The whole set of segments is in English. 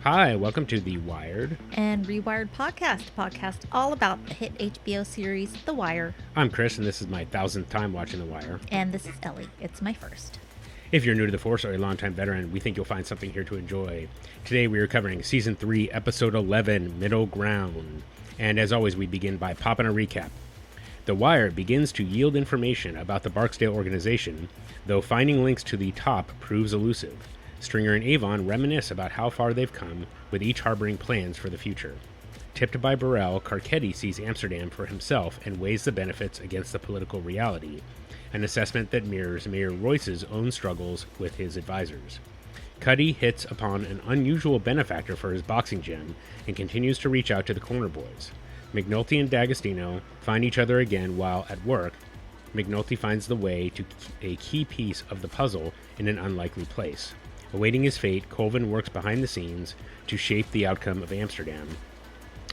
Hi, welcome to the Wired and Rewired podcast all about the hit HBO series The Wire. I'm Chris, and this is my 1000th time watching The Wire. And this is Ellie. It's my first. If you're new to the force or a longtime veteran, we think you'll find something here to enjoy. Today we are covering Season 3, Episode 11, Middle Ground. And as always, we begin by popping a recap. The Wire begins to yield information about the Barksdale organization, though finding links to the top proves elusive. Stringer and Avon reminisce about how far they've come, with each harboring plans for the future. Tipped by Burrell, Carcetti sees Amsterdam for himself and weighs the benefits against the political reality, an assessment that mirrors Mayor Royce's own struggles with his advisors. Cuddy hits upon an unusual benefactor for his boxing gym and continues to reach out to the corner boys. McNulty and D'Agostino find each other again while at work. McNulty finds the way to a key piece of the puzzle in an unlikely place. Awaiting his fate, Colvin works behind the scenes to shape the outcome of Amsterdam.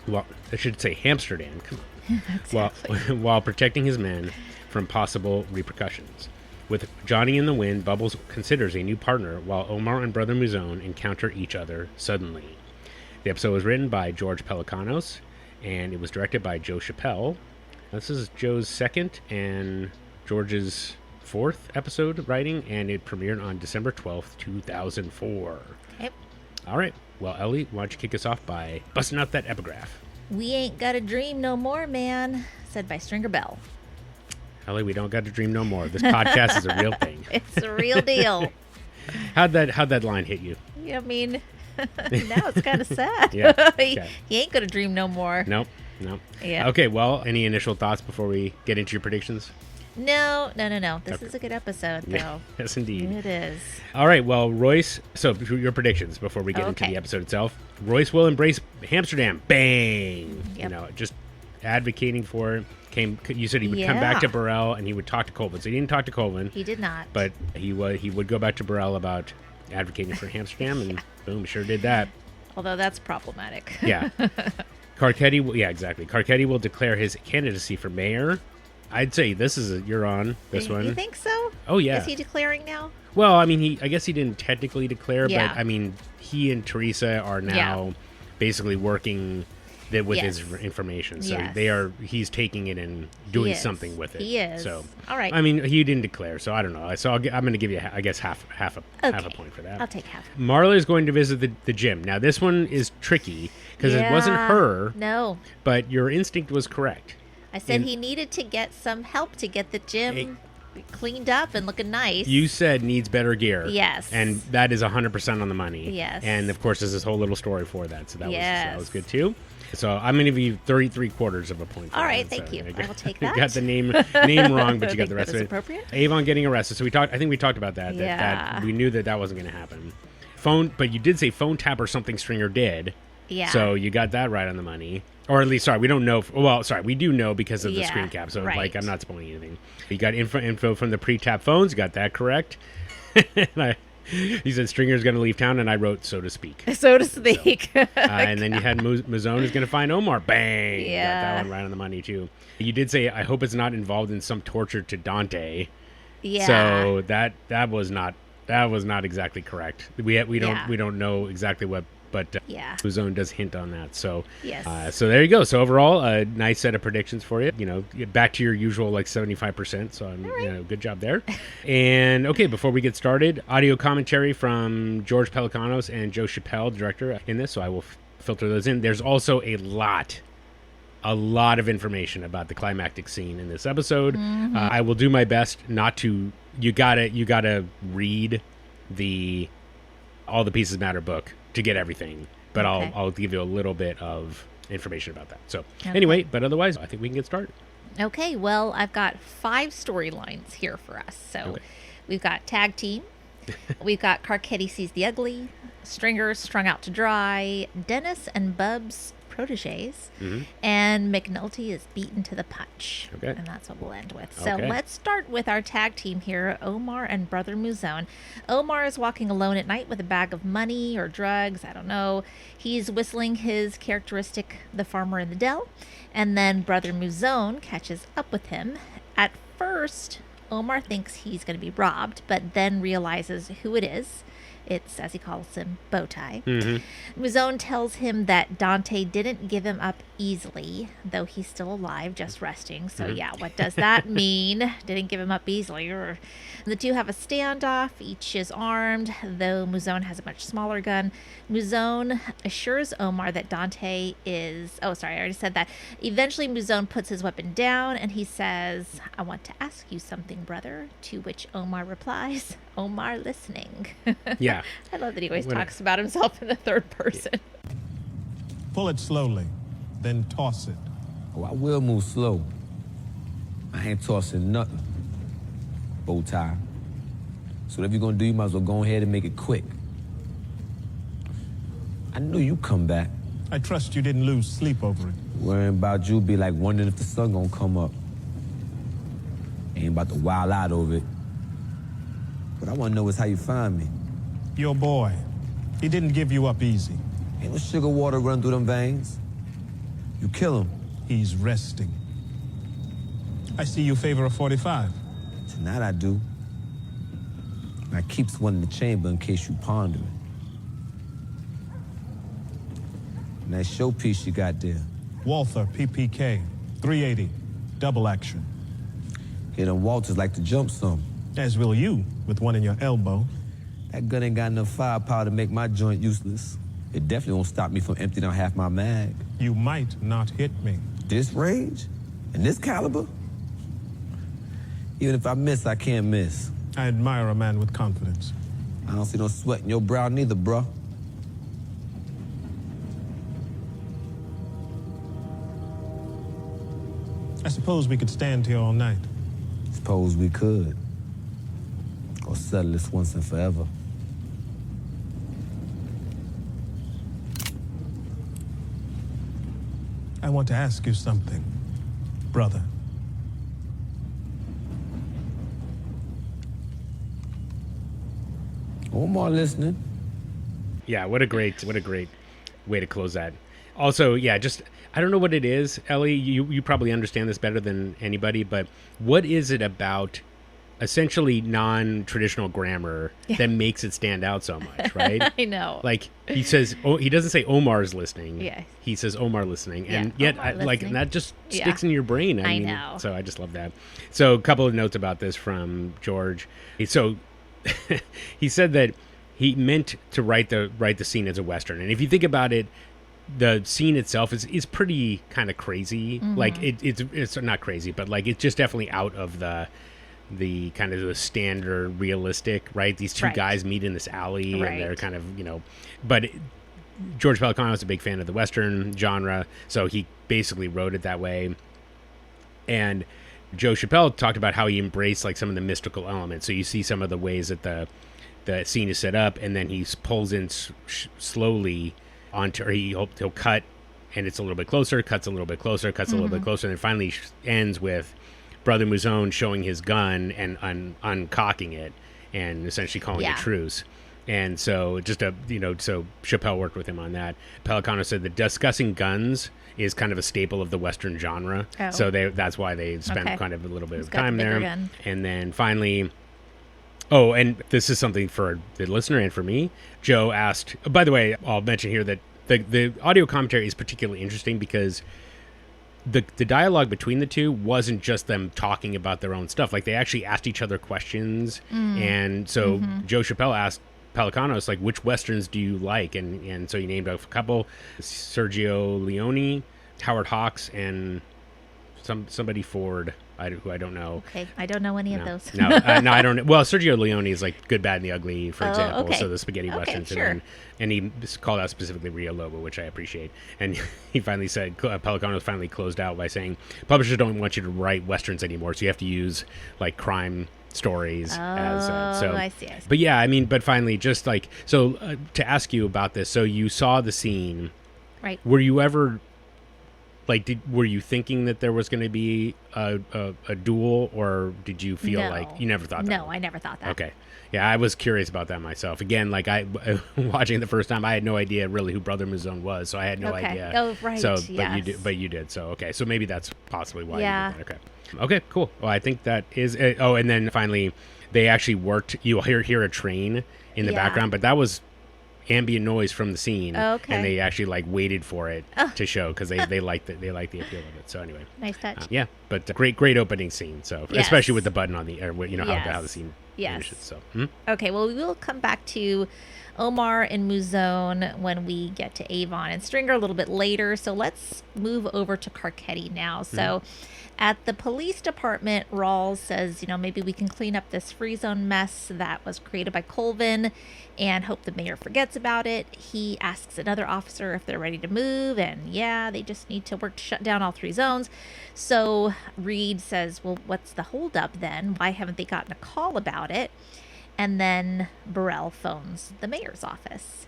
Well, I should say Hamsterdam, come on. Exactly. While protecting his men from possible repercussions. With Johnny in the wind, Bubbles considers a new partner, while Omar and Brother Muzone encounter each other suddenly. The episode was written by George Pelecanos, and it was directed by Joe Chappelle. This is Joe's second and George's fourth episode writing, and it premiered on December 12th, 2004. Yep. All right. Well, Ellie, why don't you kick us off by busting out that epigraph? We ain't got a dream no more, man, said by Stringer Bell. Ellie, we don't got to dream no more. This podcast is a real thing. It's a real deal. How'd that line hit you? I mean, now it's kind of sad. Yeah. Okay. He ain't gonna dream no more. Nope. Yeah. Okay, well, any initial thoughts before we get into your predictions? No. This Okay. is a good episode, though. Yeah, yes, indeed. It is. All right, well, Royce, so your predictions before we get into the episode itself. Royce will embrace Amsterdam. Bang! Yep. You know, just advocating for it. You said he would come back to Burrell and he would talk to Colvin. So he didn't talk to Colvin. He did not. But he would go back to Burrell about advocating for Amsterdam, and boom, sure did that. Although that's problematic. Yeah. Carcetti will declare his candidacy for mayor. I'd say you're on this one. You think so? Oh, yeah. Is he declaring now? Well, I mean, I guess he didn't technically declare, Yeah. but I mean, he and Teresa are now basically working with his information. So he's taking it and doing something with it. He is. So, all right. I mean, he didn't declare, so I don't know. So I'm going to give you, I guess, half a point for that. I'll take half. Marla is going to visit the gym. Now, this one is tricky because it wasn't her. No. But your instinct was correct. I said he needed to get some help to get the gym cleaned up and looking nice. You said needs better gear. Yes. And that is 100% on the money. Yes. And, of course, there's this whole little story for that. So that was good, too. So I'm going to give you 33/4 of a point. All right, thank you. I will take that. You got the name wrong, but you got the rest of it. Appropriate. Avon getting arrested. So I think we talked about that. That we knew that wasn't going to happen. But you did say phone tap or something Stringer did. Yeah. So you got that right on the money. Or at least, we don't know. We do know because of the screen cap. So, I'm not spoiling anything. You got info from the pre-tap phones. You got that correct. He said Stringer's going to leave town, and I wrote, so to speak. So to speak. And then you had Muzone is going to find Omar. Bang! Yeah. Got that one right on the money, too. You did say, I hope it's not involved in some torture to Dante. Yeah. So that was not exactly correct. We don't know exactly what. But Muzone does hint on that. So yes. So there you go. So overall, a nice set of predictions for you. You know, get back to your usual 75%. So good job there. And okay, before we get started, audio commentary from George Pelecanos and Joe Chappelle, director, in this. So I will filter those in. There's also a lot of information about the climactic scene in this episode. Mm-hmm. I will do my best not to. You gotta read all the Pieces Matter book to get everything, but I'll give you a little bit of information about that. So anyway, but otherwise, I think we can get started. Okay, well, I've got 5 storylines here for us. So we've got tag team, we've got Carcetti sees the ugly, Stringer strung out to dry, Dennis and Bubs Proteges, and McNulty is beaten to the punch. Okay. And that's what we'll end with. So Okay. let's start with our tag team here, Omar and Brother Muzone. Omar is walking alone at night with a bag of money or drugs, I don't know. He's whistling his characteristic The Farmer in the Dell, and then Brother Muzone catches up with him. At first, Omar thinks he's going to be robbed, but then realizes who it is. It's, as he calls him, Bowtie. Muzone tells him that Dante didn't give him up easily, though he's still alive, just resting. So, yeah, what does that mean? Didn't give him up easily. The two have a standoff. Each is armed, though Muzone has a much smaller gun. Muzone assures Omar that Dante is... Oh, sorry, I already said that. Eventually, Muzone puts his weapon down, and he says, "I want to ask you something, brother," to which Omar replies, "Omar listening." Yeah. I love that he always talks about himself in the third person. Pull it slowly, then toss it. Oh, I will move slow. I ain't tossing nothing. Bow tie. So whatever you're gonna do, you might as well go ahead and make it quick. I knew you'd come back. I trust you didn't lose sleep over it. Worrying about you be like wondering if the sun gonna come up. Ain't about to wild out over it. What I wanna know is how you find me. Your boy, he didn't give you up easy. Ain't no sugar water run through them veins. You kill him. He's resting. I see you favor a 45. Tonight I do. I keeps one in the chamber in case you ponder it. And that showpiece you got there. Walther, PPK, 380, double action. Hit them Walters like to jump some. As will you, with one in your elbow. That gun ain't got enough firepower to make my joint useless. It definitely won't stop me from emptying out half my mag. You might not hit me. This range? And this caliber? Even if I miss, I can't miss. I admire a man with confidence. I don't see no sweat in your brow neither, bruh. I suppose we could stand here all night. Suppose we could. Or settle this once and forever. I want to ask you something, brother. Omar listening. Yeah, what a great way to close that. Also, yeah, just I don't know what it is, Ellie. You probably understand this better than anybody, but what is it about essentially non-traditional grammar that makes it stand out so much, right? I know. Like he says, he doesn't say Omar's listening. Yeah. He says Omar listening, and Yeah, yet, Omar like listening. that just sticks in your brain. I mean, know. So I just love that. So a couple of notes about this from George. So he said that he meant to write the scene as a Western, and if you think about it, the scene itself is pretty kind of crazy. Like it's not crazy, but like it's just definitely out of the kind of the standard realistic, right? These two guys meet in this alley and they're kind of, but George Pelicano is a big fan of the Western genre, so he basically wrote it that way. And Joe Chappelle talked about how he embraced like some of the mystical elements. So you see some of the ways that the scene is set up, and then he pulls in slowly onto, or he'll cut, and it's a little bit closer, cuts a little bit closer, cuts a little bit closer, and then finally ends with Brother Muzone showing his gun and uncocking it and essentially calling it truce. And so so Chappelle worked with him on that. Pelicano said that discussing guns is kind of a staple of the Western genre. Oh. So that's why they spent kind of a little bit of time there. Gun. And then finally, and this is something for the listener and for me, Joe asked, by the way, I'll mention here that the audio commentary is particularly interesting because the dialogue between the two wasn't just them talking about their own stuff. Like they actually asked each other questions. And so Joe Chappelle asked Pelicanos, like, which Westerns do you like? And so he named a couple: Sergio Leone, Howard Hawks, and somebody Ford, who I don't know. Okay, I don't know any of those. No, I don't know. Well, Sergio Leone is like Good, Bad, and the Ugly, for example. Okay. So the spaghetti westerns, sure. and he called out specifically Rio Lobo, which I appreciate. And he finally said, Pelicano finally closed out by saying, publishers don't want you to write westerns anymore, so you have to use like crime stories I see. But yeah, I mean, but finally, just like to ask you about this. So you saw the scene, right? Were you ever like, were you thinking that there was going to be a duel, or did you feel like you never thought that? No, I never thought that. Okay. Yeah, I was curious about that myself. Again, like watching it the first time, I had no idea really who Brother Muzone was, so I had no idea. Oh, right. So, yes. but you did. So, okay. So maybe that's possibly why Yeah. you did that. Okay. Okay, cool. Well, I think that is oh, and then finally they actually worked, you'll hear a train in the background, but that was ambient noise from the scene. Okay. And they actually like waited for it to show because they liked the appeal of it. So anyway. Nice touch. Yeah, but great opening scene. So Yes. especially with the button on the air, you know how the scene Yes. finishes. So Okay, well, we will come back to Omar and Muzone when we get to Avon and Stringer a little bit later. So let's move over to Carcetti now. So at the police department, Rawls says, maybe we can clean up this free zone mess that was created by Colvin and hope the mayor forgets about it. He asks another officer if they're ready to move, and they just need to work to shut down all 3 zones. So Reed says, well, what's the holdup then? Why haven't they gotten a call about it? And then Burrell phones the mayor's office.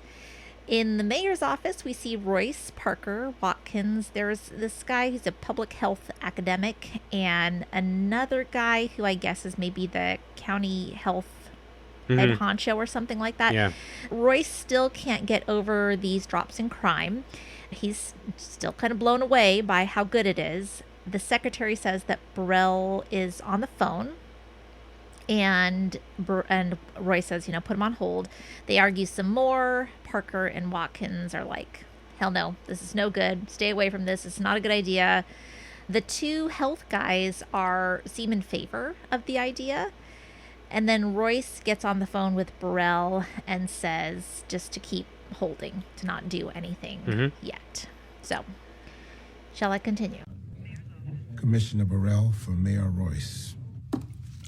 In the mayor's office, we see Royce, Parker, Watkins. There's this guy who's a public health academic, and another guy who I guess is maybe the county health head honcho or something like that. Yeah. Royce still can't get over these drops in crime. He's still kind of blown away by how good it is. The secretary says that Burrell is on the phone. And Roy says, put him on hold. They argue some more. Parker and Watkins are like, hell no, this is no good. Stay away from this. It's not a good idea. The 2 health guys seem in favor of the idea. And then Royce gets on the phone with Burrell and says just to keep holding, to not do anything yet. So, shall I continue? Commissioner Burrell for Mayor Royce.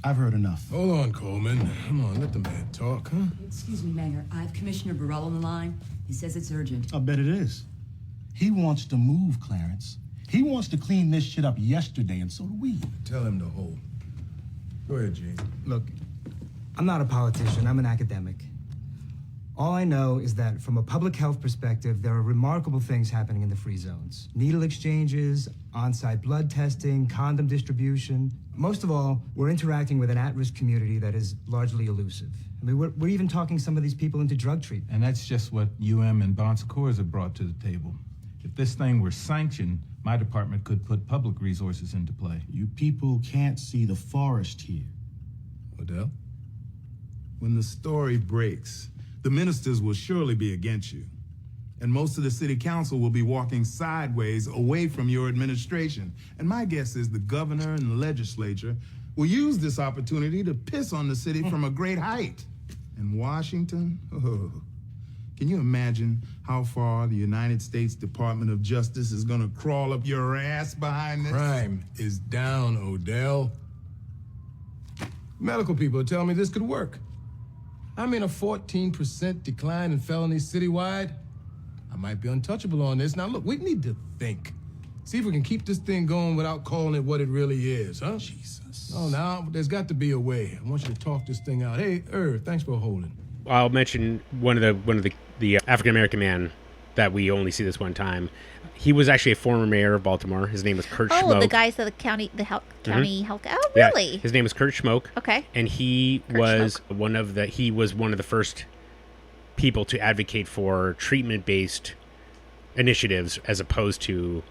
I've heard enough. Hold on, Coleman. Come on, let the man talk, huh? Excuse me, Mayor. I have Commissioner Burrell on the line. He says it's urgent. I bet it is. He wants to move, Clarence. He wants to clean this shit up yesterday, and so do we. Tell him to hold. Go ahead, Gene. Look, I'm not a politician, I'm an academic. All I know is that from a public health perspective, there are remarkable things happening in the free zones. Needle exchanges, on-site blood testing, condom distribution. Most of all, we're interacting with an at-risk community that is largely elusive. I mean, we're even talking some of these people into drug treatment. And that's just what UM and Bon Secours have brought to the table. If this thing were sanctioned, my department could put public resources into play. You people can't see the forest here. Odell? When the story breaks, the ministers will surely be against you. And most of the city council will be walking sideways away from your administration. And my guess is the governor and the legislature will use this opportunity to piss on the city from a great height. And Washington? Oh, can you imagine how far the United States Department of Justice is gonna crawl up your ass behind this? Crime is down, Odell. Medical people tell me this could work. I'm in a 14% decline in felonies citywide. I might be untouchable on this. Now, look, we need to think. See if we can keep this thing going without calling it what it really is, huh? Jesus. Oh, now, there's got to be a way. I want you to talk this thing out. Hey, thanks for holding. I'll mention one of the African-American man that we only see this one time. He was actually a former mayor of Baltimore. His name was Kurt Schmoke. Oh, the guys of the county health. Oh, really? Yeah, his name was Kurt Schmoke. Okay. And he was one of the first people to advocate for treatment-based initiatives as opposed to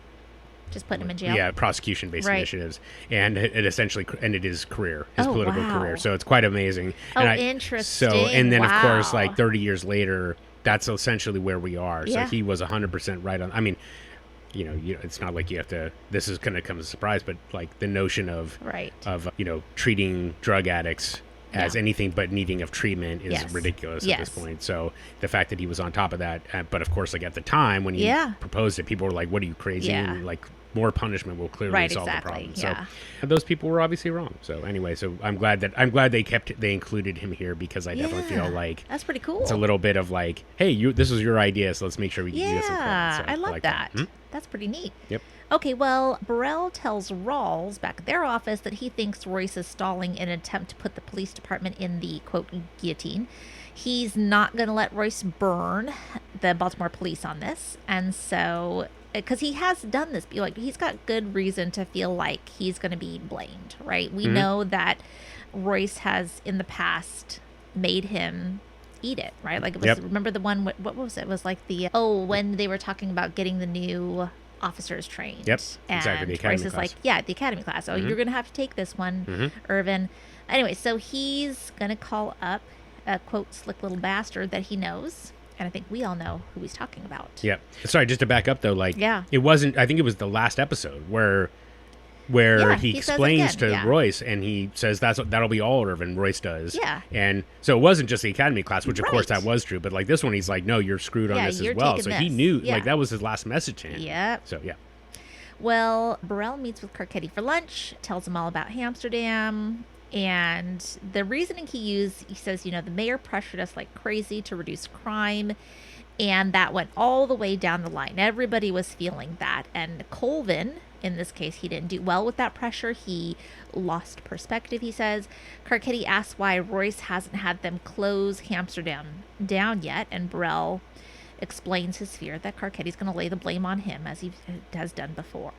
just putting him in jail. Yeah, prosecution-based initiatives, and it essentially ended his career, his political wow. career. So it's quite amazing. Oh, interesting. So and then wow. of course, like 30 years later, that's essentially where we are. Yeah. So he was 100% right on. I mean, you know, it's not like you have to. This is going to come as a surprise, but like the notion of treating drug addicts as anything but needing of treatment is ridiculous at this point. So the fact that he was on top of that, but of course, like at the time when he proposed it, people were like, "What are you crazy?" Yeah. And, like more punishment will clearly solve the problem. Yeah. So those people were obviously wrong. So anyway, so I'm glad they included him here because I definitely feel like that's pretty cool. It's a little bit of like, hey, this was your idea, so let's make sure we give you some credit. So I love like that. That's pretty neat. Yep. Okay, well, Burrell tells Rawls back at their office that he thinks Royce is stalling in an attempt to put the police department in the, quote, guillotine. He's not going to let Royce burn the Baltimore police on this. And so because he has done this, like he's got good reason to feel like he's going to be blamed, right? We know that Royce has in the past made him eat it, right? Like it was, remember the one, what was it? It was like when they were talking about getting the new officers trained. Yep, exactly, the academy Royce is class. like, the academy class. Oh, you're going to have to take this one, Irvin. Anyway, so he's going to call up a, quote, slick little bastard that he knows. And I think we all know who he's talking about. Yep. Sorry, just to back up though, like, it wasn't, I think it was the last episode where he explains to Royce and he says that'll be all Irvin. Royce does. Yeah. And so it wasn't just the academy class, which of course that was true, but like this one he's like, no, you're screwed on this as well. So he knew like that was his last message to him. Yep. So yeah. Well, Burrell meets with Carcetti for lunch, tells him all about Amsterdam, and the reasoning he says, the mayor pressured us like crazy to reduce crime, and that went all the way down the line. Everybody was feeling that, and Colvin, in this case, he didn't do well with that pressure. He lost perspective, he says. Carcetti asks why Royce hasn't had them close Amsterdam down yet, and Burrell explains his fear that Carcetti's going to lay the blame on him, as he has done before.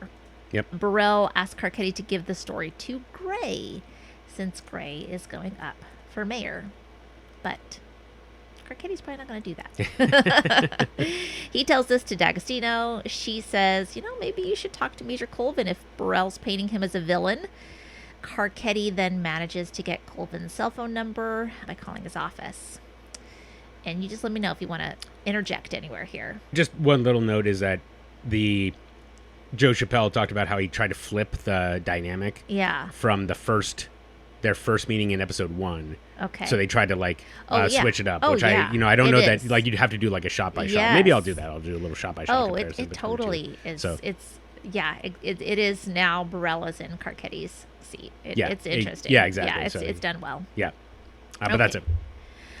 Yep. Burrell asks Carcetti to give the story to Gray, since Gray is going up for mayor. But Carcetti's probably not going to do that. He tells this to D'Agostino. She says, maybe you should talk to Major Colvin if Burrell's painting him as a villain. Carcetti then manages to get Colvin's cell phone number by calling his office. And you just let me know if you want to interject anywhere here. Just one little note is that Joe Chappelle talked about how he tried to flip the dynamic from their first meeting in episode 1. Okay. So they tried to switch it up, which I don't know that you'd have to do like a shot by shot. Maybe I'll do that. I'll do a little shot by shot. It totally is. So, it is now Burrell is in Carcetti's seat. It's interesting. Exactly. It's done well. Yeah. But that's it.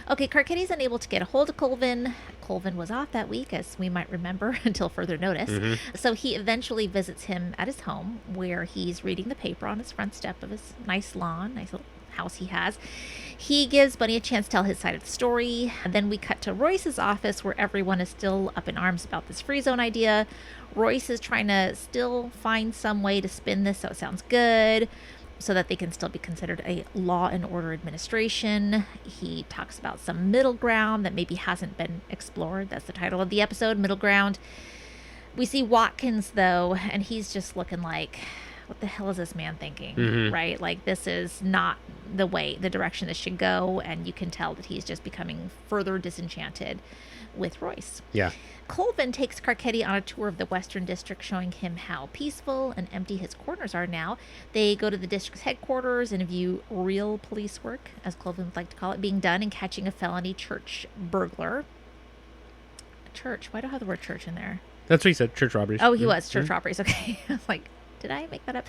Okay, Carcetti's unable to get a hold of Colvin. Colvin was off that week, as we might remember, until further notice. So he eventually visits him at his home, where he's reading the paper on his front step of his nice lawn, nice little house he has. He gives Bunny a chance to tell his side of the story. And then we cut to Royce's office, where everyone is still up in arms about this free zone idea. Royce is trying to still find some way to spin this so it sounds good, so that they can still be considered a law and order administration. He talks about some middle ground that maybe hasn't been explored. That's the title of the episode, Middle Ground. We see Watkins, though, and he's just looking like, what the hell is this man thinking, right? Like, this is not the direction this should go, and you can tell that he's just becoming further disenchanted with Royce. Yeah. Colvin takes Carcetti on a tour of the Western District, showing him how peaceful and empty his corners are now. They go to the district's headquarters and view real police work, as Colvin would like to call it, being done in catching a felony church burglar. Church? Why do I have the word church in there? That's what he said, church robberies. Oh, he was, church robberies. Okay. I was like, did I make that up?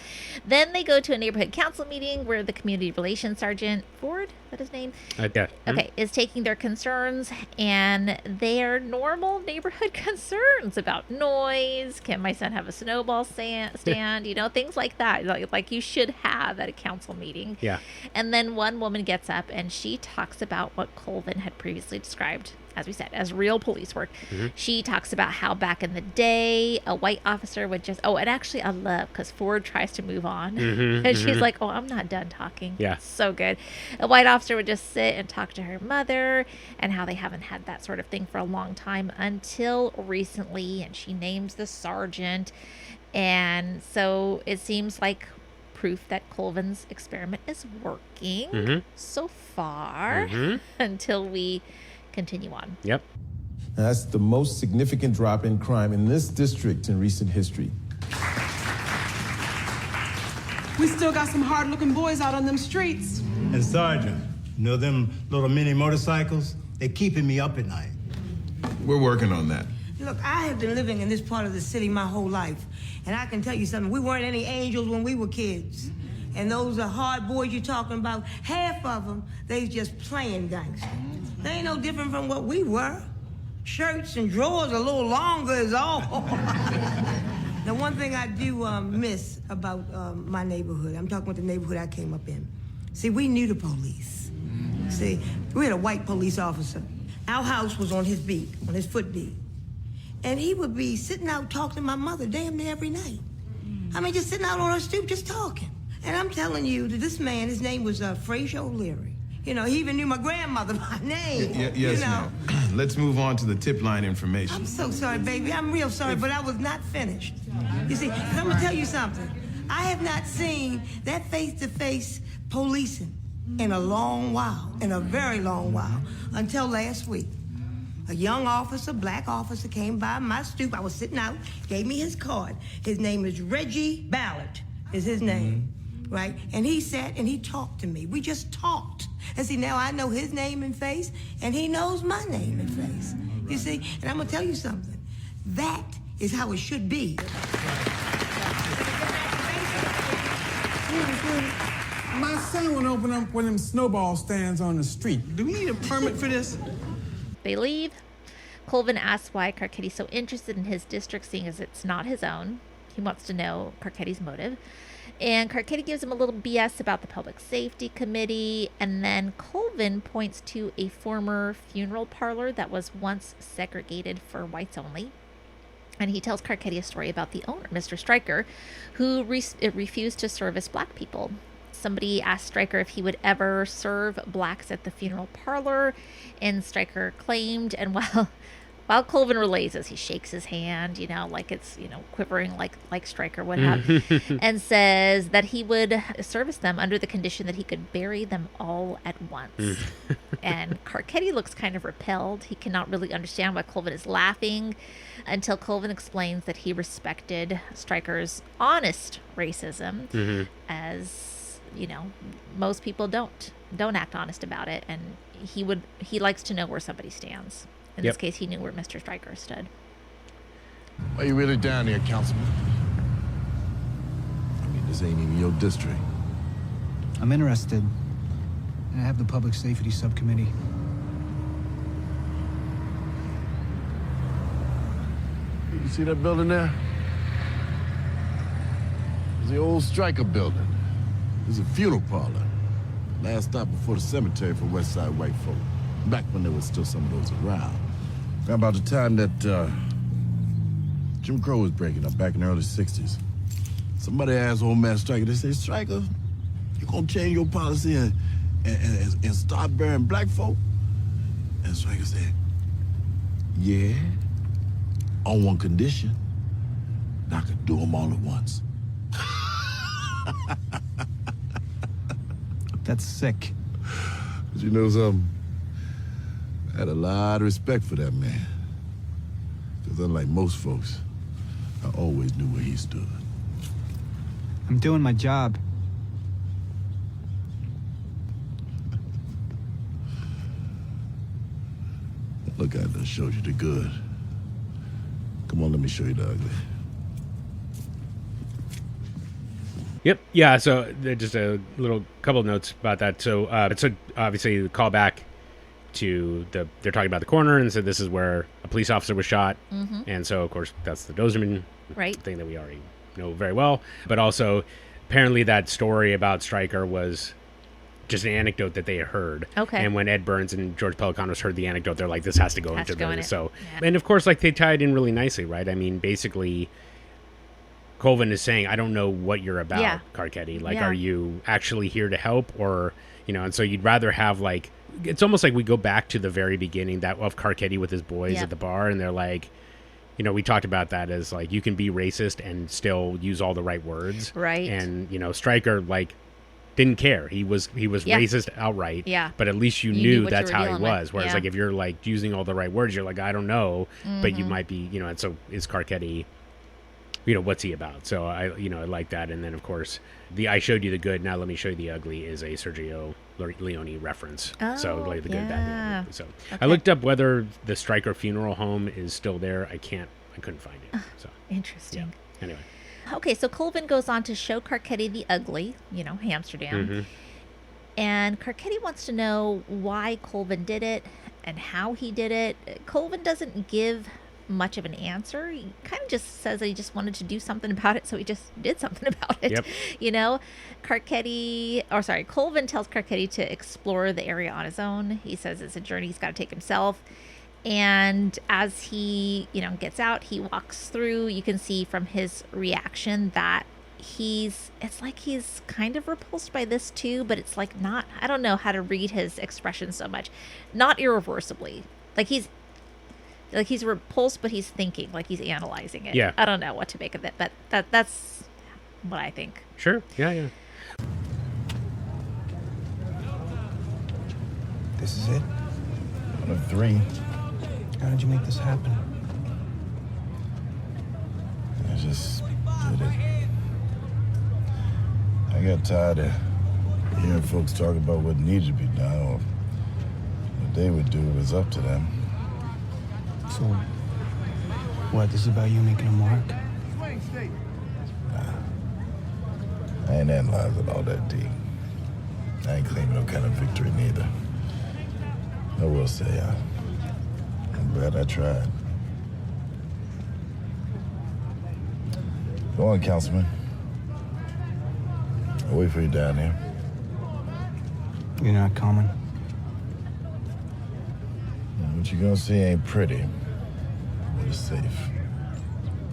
Then they go to a neighborhood council meeting where the community relations sergeant, Ford, is that his name? Yeah. Okay, is taking their concerns, and their normal neighborhood concerns about noise. Can my son have a snowball stand? Things like that. Like you should have at a council meeting. Yeah. And then one woman gets up and she talks about what Colvin had previously described, as we said, as real police work. She talks about how back in the day, a white officer would just, and actually I love, because Ford tries to move on, and she's like, I'm not done talking. Yeah. So good. A white officer would just sit and talk to her mother, and how they haven't had that sort of thing for a long time until recently, and she names the sergeant. And so it seems like proof that Colvin's experiment is working so far, until we continue on. Yep. That's the most significant drop in crime in this district in recent history. We still got some hard-looking boys out on them streets. And Sergeant, them little mini motorcycles? They're keeping me up at night. We're working on that. Look, I have been living in this part of the city my whole life, and I can tell you something. We weren't any angels when we were kids. And those are hard boys you're talking about, half of them, they just playing gangster. They ain't no different from what we were. Shirts and drawers a little longer is all. Now, one thing I do miss about my neighborhood, I'm talking about the neighborhood I came up in. See, we knew the police. See, we had a white police officer. Our house was on his beat, on his foot beat. And he would be sitting out talking to my mother damn near every night. I mean, just sitting out on her stoop, just talking. And I'm telling you that this man, his name was Frazier O'Leary. You know, he even knew my grandmother by name. Yes, you know? ma'am. Let's move on to the tip line information. I'm so sorry, baby. I'm real sorry, but I was not finished. You see, 'cause I'm gonna tell you something. I have not seen that face-to-face policing in a long while, in a very long while, until last week. A young officer, black officer, came by my stoop. I was sitting out, gave me his card. His name is Reggie Ballard, is his name, right? And he sat and he talked to me. We just talked. And see, now I know his name and face, and he knows my name and face. You see? And I'm gonna tell you something. That is how it should be. My son would open up one of them snowball stands on the street. Do we need a permit for this? They leave. Colvin asks why Carcetti's so interested in his district, seeing as it's not his own. He wants to know Carcetti's motive. And Carcetti gives him a little BS about the Public Safety Committee. And then Colvin points to a former funeral parlor that was once segregated for whites only. And he tells Carcetti a story about the owner, Mr. Stryker, who refused to service black people. Somebody asked Stryker if he would ever serve blacks at the funeral parlor, and Stryker claimed, and while Colvin relays this, he shakes his hand, you know, like it's, you know, quivering like Stryker would have, and says that he would service them under the condition that he could bury them all at once. And Carcetti looks kind of repelled. He cannot really understand why Colvin is laughing until Colvin explains that he respected Stryker's honest racism, as, you know, most people don't act honest about it, and he likes to know where somebody stands. In this case, he knew where Mr. Stryker stood. Why you really down here, Councilman? I mean, this ain't even your district. I'm interested. And I have the Public Safety Subcommittee. You see that building there? It's the old Stryker building. It's a funeral parlor. Last stop before the cemetery for West Side white folk. Back when there was still some of those around. About the time that Jim Crow was breaking up back in the early 60s. Somebody asked old man Stryker, they say, Stryker, you gonna change your policy and start burying black folk? And Stryker said, yeah, on one condition. I could do them all at once. That's sick. But you know something? I had a lot of respect for that man. Because unlike most folks, I always knew where he stood. I'm doing my job. Look, I done showed you the good. Come on, let me show you the ugly. Yep. Yeah. So just a little couple of notes about that. So it's obviously the callback to they're talking about the coroner and said this is where a police officer was shot. And so, of course, that's the Dozerman thing that we already know very well. But also, apparently that story about Stryker was just an anecdote that they had heard. Okay. And when Ed Burns and George Pelicanos heard the anecdote, they're like, this has to go into the... So, yeah. And of course, like they tied in really nicely, right? I mean, basically... Colvin is saying, I don't know what you're about, Carcetti. Like, are you actually here to help? Or, you know, and so you'd rather have, like, it's almost like we go back to the very beginning that of Carcetti with his boys at the bar, and they're like, you know, we talked about that as, like, you can be racist and still use all the right words. Right. And, you know, Stryker, like, didn't care. He was racist outright. Yeah. But at least you knew that's how he was. With. Whereas, like, if you're, like, using all the right words, you're like, I don't know. But you might be, you know, and so is Carcetti... You know, what's he about? So I like that. And then, of course, the I showed you the good, now let me show you the ugly is a Sergio Leone reference. So like the good, bad, the ugly. So I looked up whether the Stryker funeral home is still there. I couldn't find it. So interesting. Yeah. Anyway. Okay, so Colvin goes on to show Carcetti the ugly, you know, Amsterdam. And Carcetti wants to know why Colvin did it and how he did it. Colvin doesn't give much of an answer. He kind of just says that he just wanted to do something about it, so he just did something about it. You know, Colvin tells Carcetti to explore the area on his own. He says it's a journey he's got to take himself. And as he, gets out, he walks through. You can see from his reaction that it's like he's kind of repulsed by this too, but it's like not, I don't know how to read his expression so much. Not irreversibly. Like he's repulsed, but he's thinking, like he's analyzing it. Yeah. I don't know what to make of it, but that's what I think. Sure. Yeah. This is it? 1 of 3. How did you make this happen? I just did it. I got tired of hearing folks talk about what needed to be done or what they would do was up to them. So, what, this is about you making a mark? I ain't analyzing all that deep. I ain't claiming no kind of victory neither. I will say I'm glad I tried. Go on, Councilman. I'll wait for you down here. You're not coming? What you're gonna see ain't pretty, but it's safe.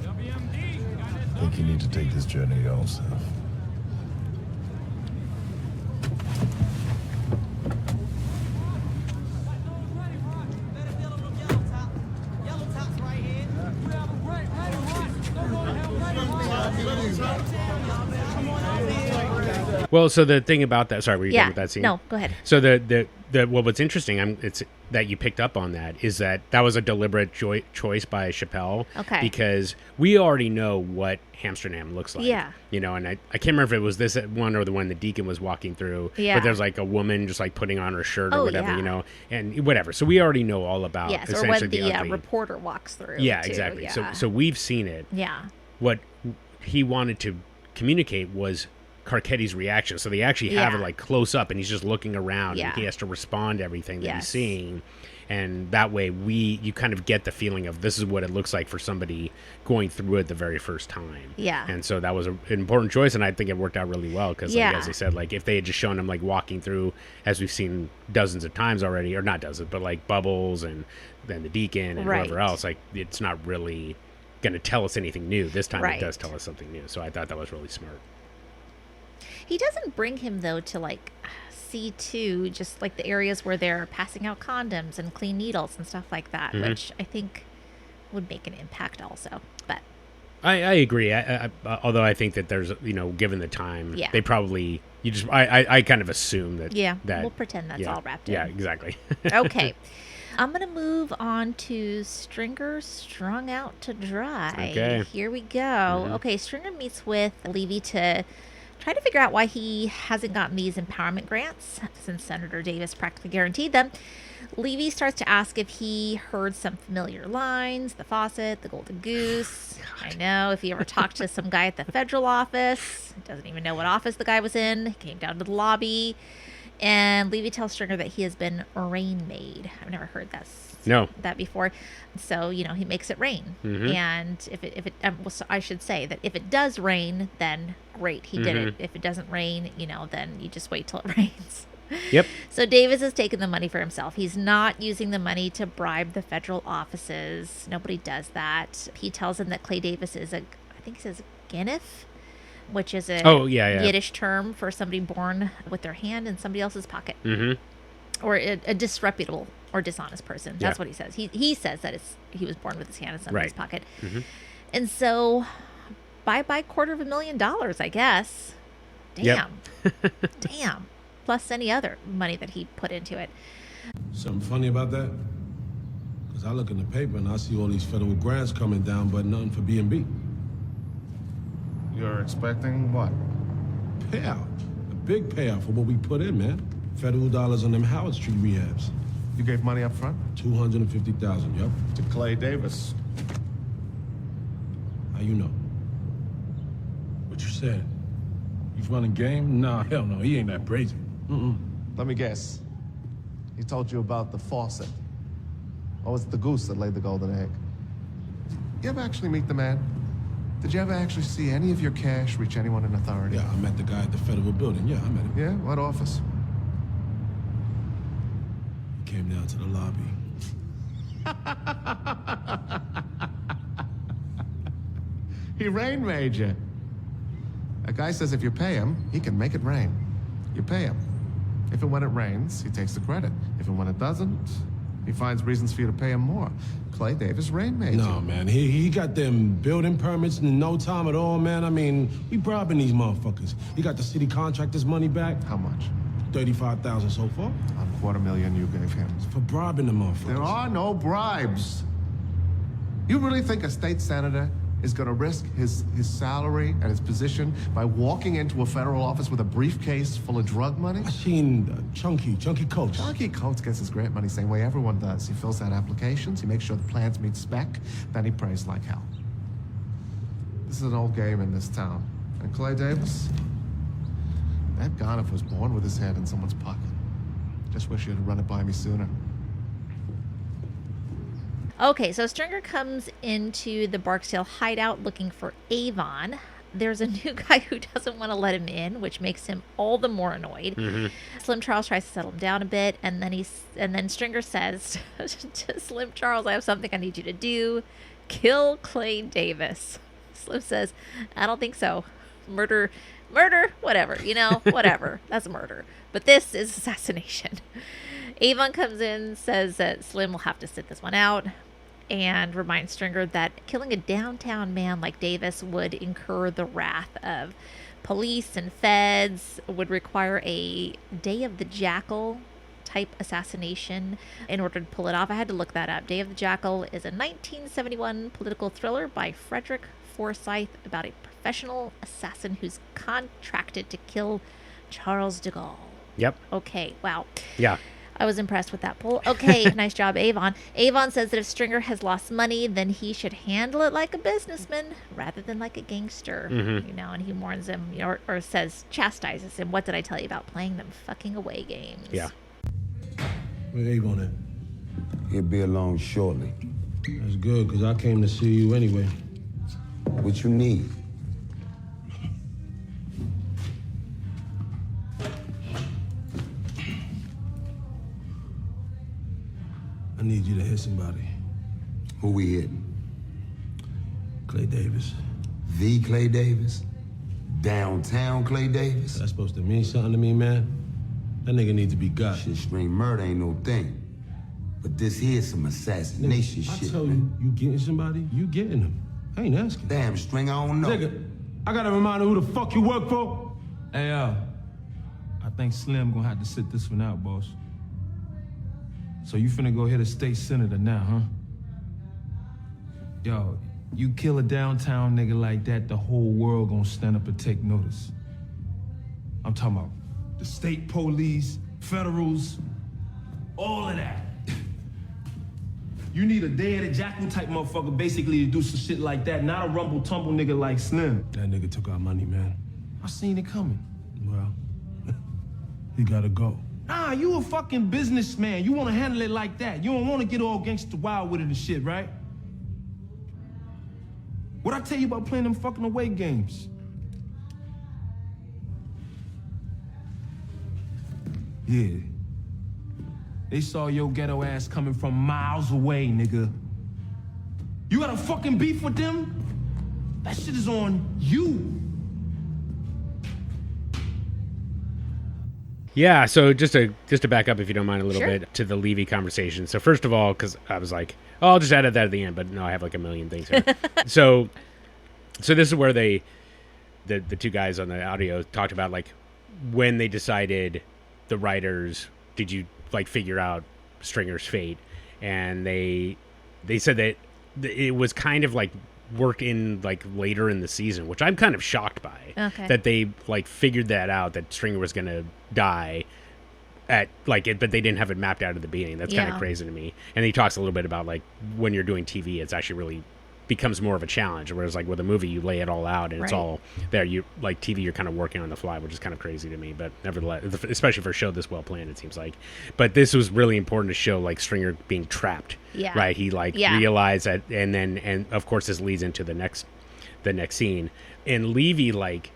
I think you need to take this journey your own self. Well, so the thing about that, sorry, were you done with that scene? No, go ahead. So what's interesting, it's that you picked up on that, is that was a deliberate choice by Chappelle. Okay. Because we already know what Amsterdam looks like. Yeah. And I can't remember if it was this one or the one the Deacon was walking through. Yeah. But there's like a woman just like putting on her shirt or Oh, whatever, yeah. and whatever. So we already know all about Yes, or essentially when the ugly. reporter walks through. Yeah, too. exactly. Yeah. So we've seen it. Yeah. What he wanted to communicate was Carcetti's reaction. So they actually have it like close up and he's just looking around and he has to respond to everything that he's seeing. And that way you kind of get the feeling of this is what it looks like for somebody going through it the very first time. Yeah. And so that was an important choice, and I think it worked out really well because, like, as I said, like if they had just shown him like walking through, as we've seen dozens of times already, or not dozens, but like Bubbles and then the Deacon and whoever else, like it's not really going to tell us anything new. This time it does tell us something new. So I thought that was really smart. He doesn't bring him, though, to, like, C2, just, like, the areas where they're passing out condoms and clean needles and stuff like that, which I think would make an impact also. But I agree. I although I think that there's, given the time, they probably, I kind of assume that. Yeah, that, we'll pretend that's all wrapped in. Yeah, exactly. Okay. I'm going to move on to Stringer strung out to dry. Okay. Here we go. Okay, Stringer meets with Levy to try to figure out why he hasn't gotten these empowerment grants since Senator Davis practically guaranteed them. Levy starts to ask if he heard some familiar lines, the faucet, the golden goose. I know, if he ever talked to some guy at the federal office, doesn't even know what office the guy was in, he came down to the lobby. And Levy tells Stringer that he has been rain made. I've never heard that before. So, he makes it rain. And if it so I should say that if it does rain, then great, he did it. If it doesn't rain, then you just wait till it rains. Yep. So Davis has taken the money for himself. He's not using the money to bribe the federal offices. Nobody does that. He tells him that Clay Davis is I think he says Ganif, which is a Yiddish term for somebody born with their hand in somebody else's pocket. Or a disreputable or dishonest person. That's what he says. He says that he was born with his hand in somebody's pocket. And so, bye-bye $250,000, I guess. Damn. Yep. Damn. Plus any other money that he put into it. Something funny about that? Because I look in the paper and I see all these federal grants coming down, but nothing for B&B. You're expecting what? Payout. A big payout for what we put in, man. Federal dollars on them Howard Street rehabs. You gave money up front? $250,000, yup. To Clay Davis. How you know? What you said? He's running game? Nah, hell no, he ain't that crazy. Let me guess. He told you about the faucet. Or was it the goose that laid the golden egg? You ever actually meet the man? Did you ever actually see any of your cash reach anyone in authority? Yeah, I met the guy at the federal building. Yeah, I met him. Yeah? What office? He came down to the lobby. He rain made you. A guy says if you pay him, he can make it rain. You pay him. If and when it rains, he takes the credit. If and when it doesn't, he finds reasons for you to pay him more. Clay Davis rain made you. No, man, he got them building permits in no time at all, man. I mean, we bribing these motherfuckers. He got the city contractor's money back. How much? $35,000 so far. $250,000 you gave him. For bribing the motherfuckers. There are no bribes. You really think a state senator is going to risk his salary and his position by walking into a federal office with a briefcase full of drug money? I seen Chunky Coates. Chunky Coates gets his grant money same way everyone does. He fills out applications, he makes sure the plans meet spec, then he prays like hell. This is an old game in this town. And Clay Davis, that Gonif was born with his head in someone's pocket. Just wish you'd have run it by me sooner. Okay, so Stringer comes into the Barksdale hideout looking for Avon. There's a new guy who doesn't want to let him in, which makes him all the more annoyed. Mm-hmm. Slim Charles tries to settle him down a bit, and then Stringer says to Slim Charles, "I have something I need you to do. Kill Clay Davis." Slim says, "I don't think so. Murder, whatever, whatever. That's murder. But this is assassination." Avon comes in, says that Slim will have to sit this one out, and reminds Stringer that killing a downtown man like Davis would incur the wrath of police and feds, would require a Day of the Jackal type assassination in order to pull it off. I had to look that up. Day of the Jackal is a 1971 political thriller by Frederick Forsyth about a professional assassin who's contracted to kill Charles de Gaulle. Yep. Okay, wow. Yeah. I was impressed with that poll. Okay, nice job, Avon. Avon says that if Stringer has lost money, then he should handle it like a businessman rather than like a gangster. Mm-hmm. And he warns him, or says, chastises him. What did I tell you about playing them fucking away games? Yeah. Where Avon at? He'll be along shortly. That's good, because I came to see you anyway. What you need? I need you to hit somebody. Who we hitting? Clay Davis. The Clay Davis? Downtown Clay Davis? That's supposed to mean something to me, man. That nigga needs to be got. Shit, string murder ain't no thing. But this here's some assassination shit. I tell you getting somebody, you getting them. I ain't asking. Damn, String, I don't know. Nigga, I gotta remind her who the fuck you work for. Hey, I think Slim gonna have to sit this one out, boss. So you finna go hit a state senator now, huh? Yo, you kill a downtown nigga like that, the whole world gonna stand up and take notice. I'm talking about the state police, federals, all of that. You need a Day of the Jackal type motherfucker basically to do some shit like that, not a rumble-tumble nigga like Slim. That nigga took our money, man. I seen it coming. Well, he gotta go. Nah, you a fucking businessman. You wanna handle it like that. You don't wanna get all gangsta wild with it and shit, right? What'd I tell you about playing them fucking away games? Yeah. They saw your ghetto ass coming from miles away, nigga. You got a fucking beef with them? That shit is on you. Yeah, so just to back up, if you don't mind, a little Sure. bit to the Levy conversation. So first of all, because I was like, oh, I'll just add that at the end, but no, I have like a million things here. so this is where the two guys on the audio talked about like when they decided, the writers, did you like figure out Stringer's fate? And they said that it was kind of like worked in like later in the season, which I'm kind of shocked by. Okay. That they like figured that out, that Stringer was gonna die at like it, but they didn't have it mapped out at the beginning. That's kind of crazy to me. And he talks a little bit about like when you're doing TV, it's actually really becomes more of a challenge, whereas like with a movie you lay it all out and it's all there. You like TV, you're kind of working on the fly, which is kind of crazy to me, but nevertheless, especially for a show this well planned, it seems like. But this was really important to show like Stringer being trapped. Right, he like realized that, and of course this leads into the next scene, and Levy, like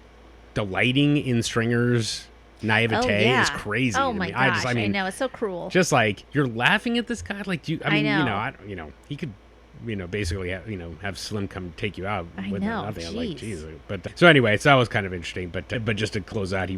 the lighting in Stringer's naivete is crazy. Oh to my me. gosh, I mean, I know, it's so cruel. Just like you're laughing at this guy, like I mean, know. he could, basically, have Slim come take you out with know, nothing. I'm like, jeez. jeez. But so anyway, so that was kind of interesting. But just to close out,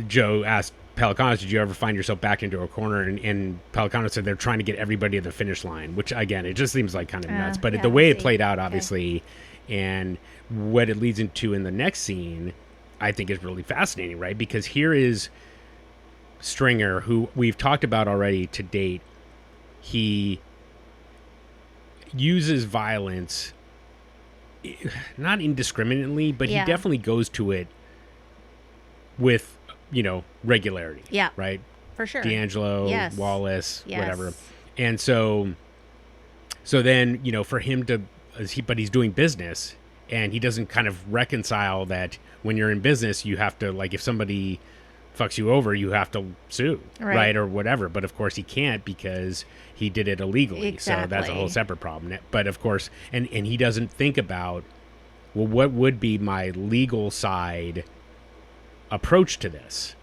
Joe asked Pelicanos, did you ever find yourself back into a corner? And Pelicanos said they're trying to get everybody to the finish line, which again, it just seems like kind of nuts. But the way it played out, obviously, and what it leads into in the next scene, I think is really fascinating, right? Because here is Stringer, who we've talked about already to date. He uses violence, not indiscriminately, but he definitely goes to it with, regularity. Yeah. Right? For sure. D'Angelo, Yes. Wallace, Yes. whatever. And so then, for him to, but he's doing business, and he doesn't kind of reconcile that when you're in business, you have to, like, if somebody fucks you over, you have to sue, right? Or whatever. But of course he can't because he did it illegally. Exactly. So that's a whole separate problem. But of course, and he doesn't think about, well, what would be my legal side approach to this?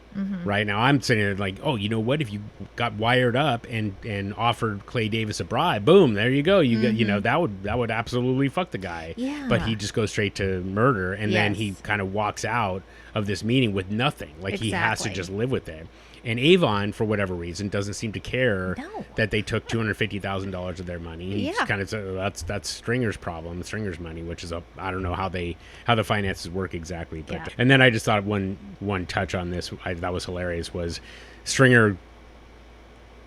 Right now I'm sitting there like, oh, you know what, if you got wired up and offered Clay Davis a bribe, boom, there you go, you get, that would absolutely fuck the guy. But he just goes straight to murder, and then he kind of walks out of this meeting with nothing, like he has to just live with it. And Avon, for whatever reason, doesn't seem to care that they took $250,000 of their money. He just kind of said, that's Stringer's problem, Stringer's money, which is I don't know how the finances work exactly. But and then I just thought one touch on this that was hilarious was Stringer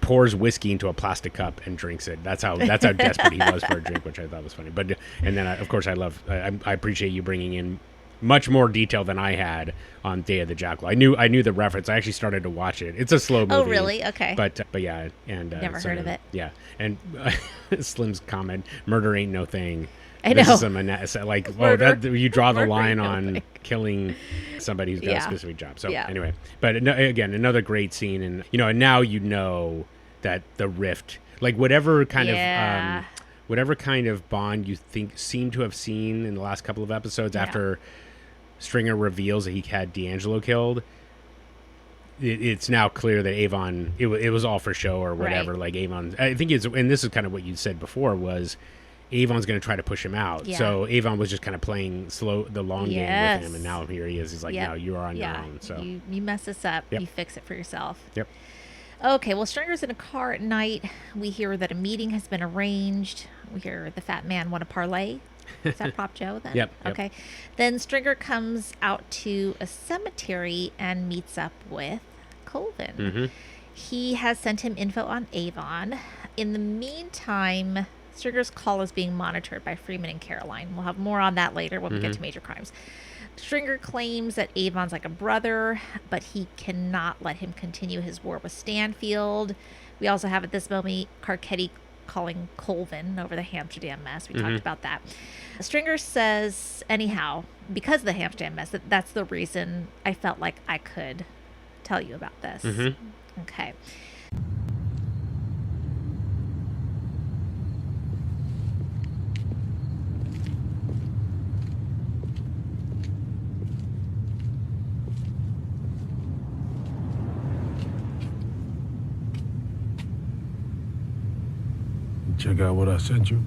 pours whiskey into a plastic cup and drinks it. That's how desperate he was for a drink, which I thought was funny. But and then of course I appreciate you bringing in much more detail than I had on Day of the Jackal. I knew the reference. I actually started to watch it. It's a slow movie. Oh, really? Okay. But yeah, and never heard of it. Yeah, and Slim's comment: "Murder ain't no thing." I This know. is that you draw the line on killing somebody who's got a specific job. So anyway, but again, another great scene, and and now that the rift, like whatever kind of bond you think seem to have seen in the last couple of episodes after Stringer reveals that he had D'Angelo killed, it's now clear that Avon, it was all for show or whatever. Like Avon, I think and this is kind of what you said before, was Avon's going to try to push him out. So Avon was just kind of playing the long game with him, and now here he is. He's like, no, you are on your own. So you mess this up, you fix it for yourself. Yep. Okay, well, Stringer's in a car at night. We hear that a meeting has been arranged. We hear the fat man want to parlay. Is that Prop Joe then? Yep. Okay. Then Stringer comes out to a cemetery and meets up with Colvin. He has sent him info on Avon. In the meantime, Stringer's call is being monitored by Freeman and Caroline. We'll have more on that later when we get to Major Crimes. Stringer claims that Avon's like a brother, but he cannot let him continue his war with Stanfield. We also have at this moment Carcetti calling Colvin over the Amsterdam mess. We talked about that. Stringer says, anyhow, because of the Amsterdam mess, that's the reason I felt like I could tell you about this. Okay. Check out what I sent you.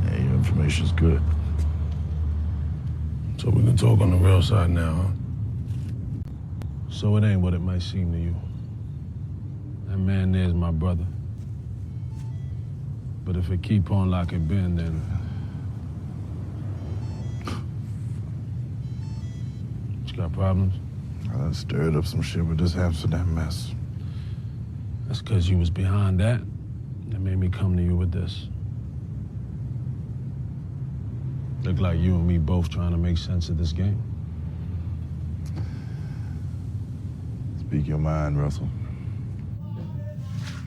Yeah, your information's good. So we can talk on the real side now, huh? So it ain't what it might seem to you. That man there's my brother. But if it keep on like it been, then... You got problems? I stirred up some shit with this Amsterdam mess. That's because you was behind that. That made me come to you with this. Look like you and me both trying to make sense of this game. Speak your mind, Russell.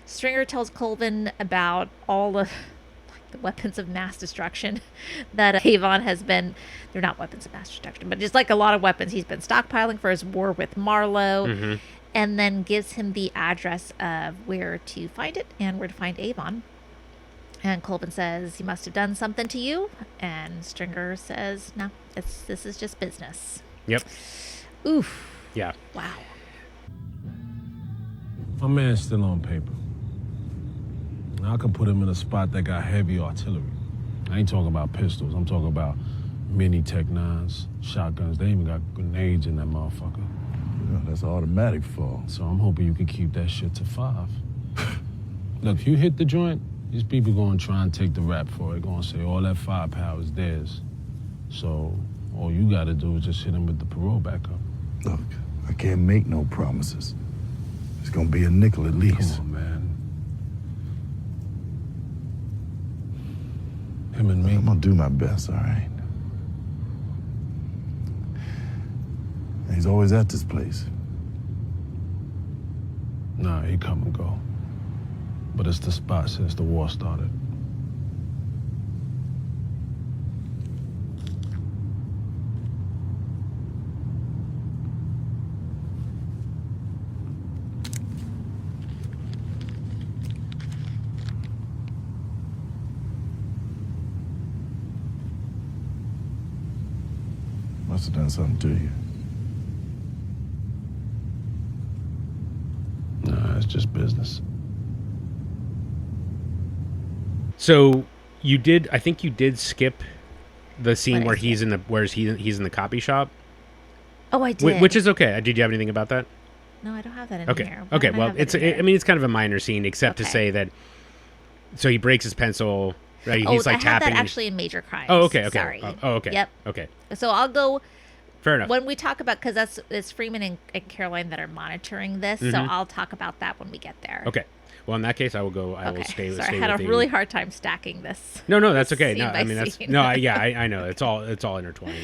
Stringer tells Colvin about all of the weapons of mass destruction that Avon has been... They're not weapons of mass destruction, but just like a lot of weapons he's been stockpiling for his war with Marlowe. And then gives him the address of where to find it and where to find Avon. And Colvin says, he must have done something to you. And Stringer says, no, this is just business. Yep. Oof. Yeah. Wow. My man's still on paper. I can put him in a spot that got heavy artillery. I ain't talking about pistols. I'm talking about mini Tech 9s, shotguns. They even got grenades in that motherfucker. Yeah, that's automatic fall. So I'm hoping you can keep that shit to 5. Look, if you hit the joint, these people gonna try and take the rap for it. Gonna say all that firepower is theirs. So all you gotta do is just hit them with the parole backup. Look, I can't make no promises. It's gonna be a nickel at least. Come on, man. Him and me. I'm gonna do my best, all right? He's always at this place. Nah, he come and go. But it's the spot since the war started. Must have done something to you. Nah, it's just business. So I think you did skip the scene where he's in the copy shop. Oh, I did. Which is okay. Did you have anything about that? No, I don't have that in Okay. here. Okay. Well, it's kind of a minor scene, except to say that. So he breaks his pencil. Right. He's like I tapping. have that actually in Major Crimes. Oh, okay. Okay. Sorry. Oh, okay. Yep. Okay. So I'll go. Fair enough. When we talk about, because it's Freeman and Caroline that are monitoring this, so I'll talk about that when we get there. Okay. Well, in that case, I will go. I will stay. Sorry, I had a really hard time stacking this. No, that's okay. No, Scene by I mean that's scene. no. I know it's all intertwined.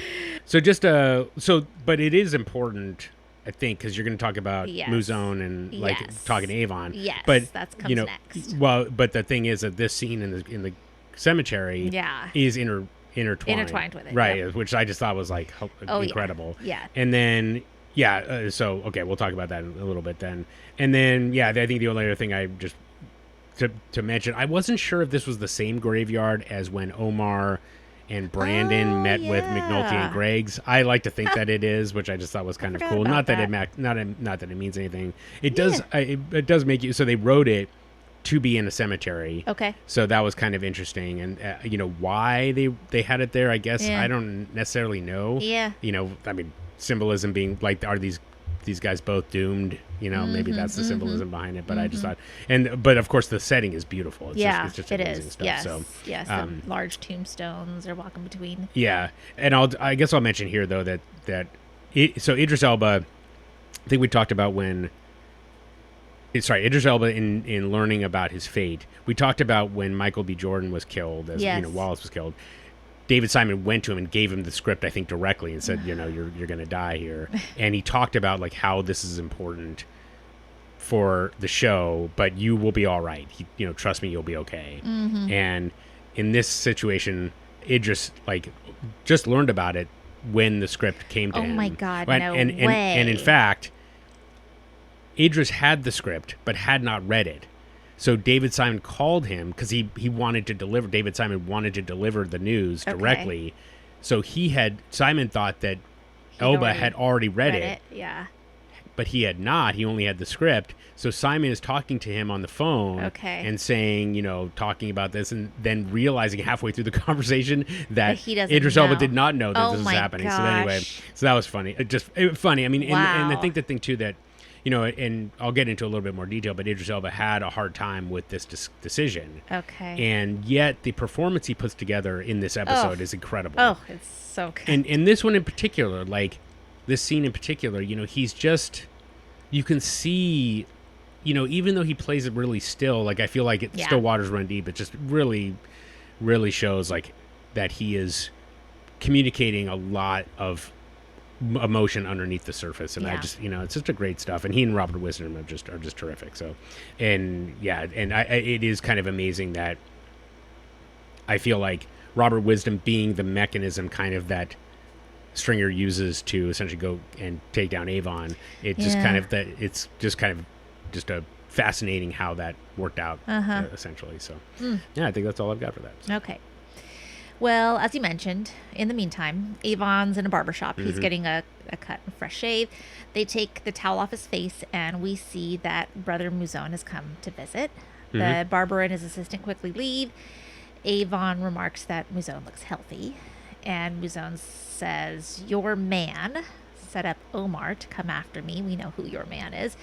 So just but it is important, I think, because you're going to talk about Muzone and like talking to Avon. Yes, but that comes next. Well, but the thing is that this scene in the cemetery is intertwined with it, right? Which I just thought was like incredible. Yeah. And then so okay, we'll talk about that in a little bit then. And then I think the only other thing I just to mention, I wasn't sure if this was the same graveyard as when Omar and Brandon met with McNulty and Greggs. I like to think that it is, which I just thought was kind of cool. Not that it means anything. It does. It does make you. So they wrote it to be in a cemetery. Okay. So that was kind of interesting, and why they had it there. I guess I don't necessarily know. Yeah. I mean, symbolism being like, are these guys both doomed? Maybe that's the symbolism behind it. But I just thought, but of course the setting is beautiful. It's just amazing stuff. Yes. So yes, the large tombstones are walking between. Yeah, and I guess I'll mention here though that Idris Elba, I think we talked about Idris Elba in learning about his fate. We talked about when Michael B. Jordan was killed, as Wallace was killed. David Simon went to him and gave him the script, I think, directly and said, you're going to die here. And he talked about like how this is important for the show, but you will be all right. Trust me, you'll be okay. Mm-hmm. And in this situation, Idris just learned about it when the script came to him. Oh my God, way. And in fact, Idris had the script but had not read it. So David Simon called him because he wanted to deliver. David Simon wanted to deliver the news directly. So Simon thought that Elba had already read it. Yeah. But he had not. He only had the script. So Simon is talking to him on the phone and saying, talking about this, and then realizing halfway through the conversation that Idris Elba did not know that this was happening. Gosh. So anyway, that was funny. Funny. I mean, and I think the thing too that, and I'll get into a little bit more detail, but Idris Elba had a hard time with this decision. Okay. And yet the performance he puts together in this episode is incredible. Oh, it's so good. And this one in particular, like this scene in particular, he's just, you can see, even though he plays it really still, like I feel like Still Waters Run Deep, it just really, really shows like that he is communicating a lot of emotion underneath the surface, and I just it's just a great stuff, and he and Robert Wisdom are just terrific. So, it is kind of amazing that I feel like Robert Wisdom being the mechanism kind of that Stringer uses to essentially go and take down Avon. It's just kind of a fascinating how that worked out, essentially. So, yeah, I think that's all I've got for that. Okay. Well, as you mentioned, in the meantime, Avon's in a barbershop. He's getting a cut and fresh shave. They take the towel off his face, and we see that Brother Mouzone has come to visit. The barber and his assistant quickly leave. Avon remarks that Mouzone looks healthy, and Mouzone says, "Your man set up Omar to come after me. We know who your man is."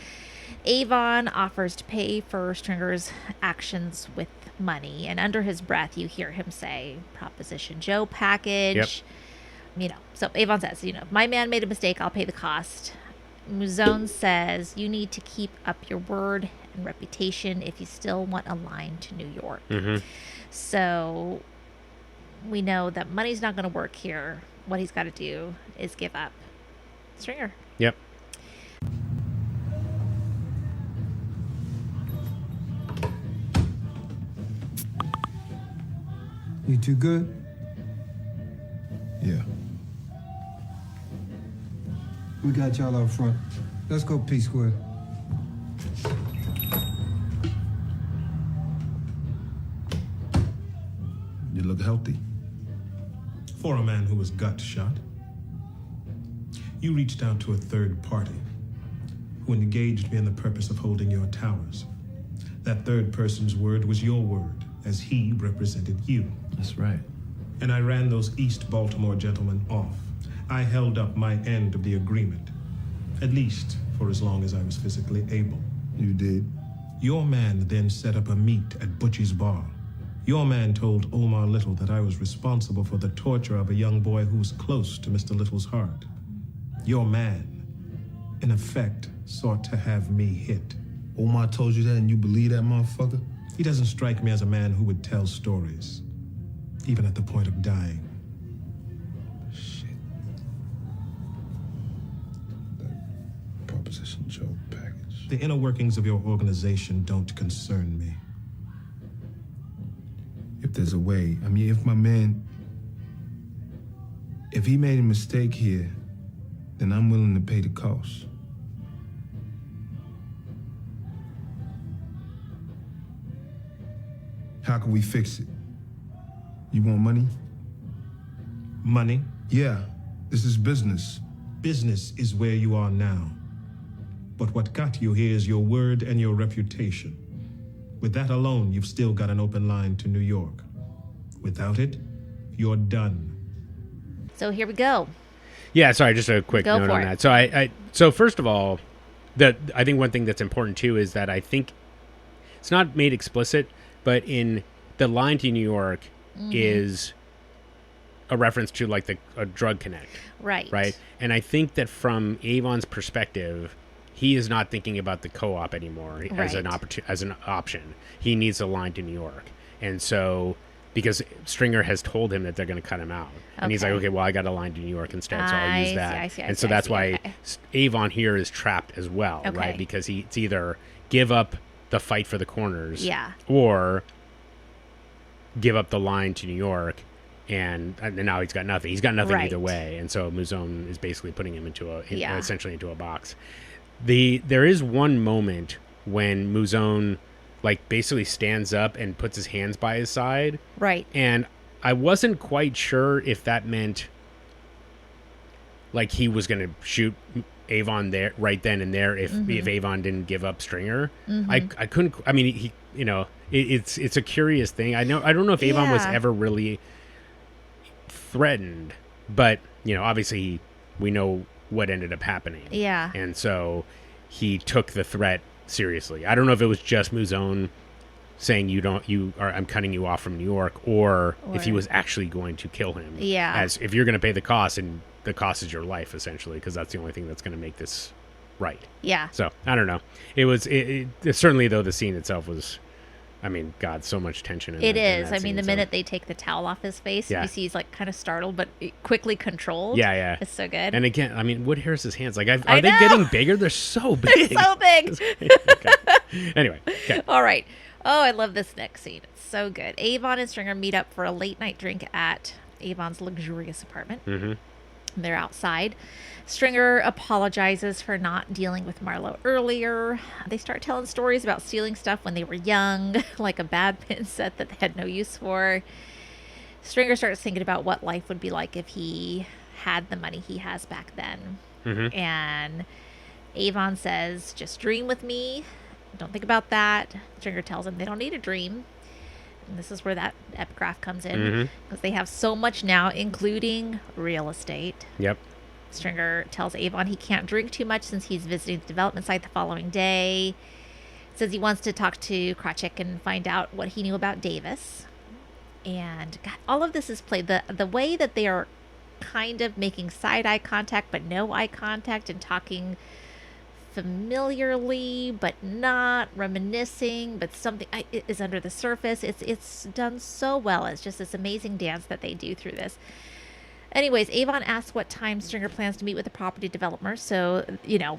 Avon offers to pay for Stringer's actions with money, and under his breath you hear him say, "Proposition Joe package." So Avon says, "My man made a mistake, I'll pay the cost." Mouzone says, "You need to keep up your word and reputation if you still want a line to New York." So we know that money's not going to work here. What he's got to do is give up Stringer. Yep. You too good? Yeah. We got y'all out front. Let's go P-Square. You look healthy. For a man who was gut shot, you reached out to a third party who engaged me in the purpose of holding your towers. That third person's word was your word, as he represented you. That's right. And I ran those East Baltimore gentlemen off. I held up my end of the agreement, at least for as long as I was physically able. You did? Your man then set up a meet at Butchie's bar. Your man told Omar Little that I was responsible for the torture of a young boy who was close to Mr. Little's heart. Your man, in effect, sought to have me hit. Omar told you that and you believe that motherfucker? He doesn't strike me as a man who would tell stories, even at the point of dying. Shit. That Proposition Joe package. The inner workings of your organization don't concern me. If there's a way, if my man, if he made a mistake here, then I'm willing to pay the cost. How can we fix it? You want money? Money? Yeah, this is business. Business is where you are now. But what got you here is your word and your reputation. With that alone, you've still got an open line to New York. Without it, you're done. So here we go. Yeah, sorry, just a quick Go note for on it. that. So first of all, I think one thing that's important too is that I think it's not made explicit, but in the line to New York is a reference to like a drug connect. Right. And I think that from Avon's perspective, he is not thinking about the co-op anymore as an option. He needs a line to New York. And so, because Stringer has told him that they're going to cut him out. And he's like, okay, well, I got a line to New York instead, so I'll use that. And so that's why Avon here is trapped as well, right? Because it's either give up the fight for the corners or give up the line to New York. And now he's got nothing. He's got nothing either way. And so Mouzone is basically putting him essentially into a box. There is one moment when Mouzone basically stands up and puts his hands by his side. Right. And I wasn't quite sure if that meant he was going to shoot Avon there right then and there if Avon didn't give up Stringer. I couldn't. I mean, it's a curious thing. I don't know if Avon was ever really threatened, but obviously we know what ended up happening. Yeah. And so he took the threat seriously. I don't know if it was just Mouzone saying I'm cutting you off from New York, or if he was actually going to kill him. Yeah. As if you're going to pay the cost, and the cost is your life, essentially, because that's the only thing that's going to make this right. Yeah. So I don't know. It was certainly, though, the scene itself was, God, so much tension in it. In is. that I mean, scene, the minute they take the towel off his face, you see he's kind of startled, but quickly controlled. Yeah. It's so good. And again, Wood Harris's hands, are they getting bigger? They're so big. They're so big. Okay. Anyway. Okay. All right. Oh, I love this next scene. It's so good. Avon and Stringer meet up for a late night drink at Avon's luxurious apartment. They're outside. Stringer apologizes for not dealing with Marlo earlier. They start telling stories about stealing stuff when they were young, like a badminton set that they had no use for. Stringer starts thinking about what life would be like if he had the money he has back then. Mm-hmm. And Avon says, just dream with me. Don't think about that. Stringer tells him they don't need a dream. And this is where that epigraph comes in. Because they have so much now, including real estate. Yep. Stringer tells Avon he can't drink too much since he's visiting the development site the following day. Says he wants to talk to Krawczyk and find out what he knew about Davis. And God, all of this is played. The way that they are kind of making side eye contact, but no eye contact, and talking familiarly, but not reminiscing, but something is under the surface. It's done so well. It's just this amazing dance that they do through this. Anyways, Avon asks what time Stringer plans to meet with the property developer. So,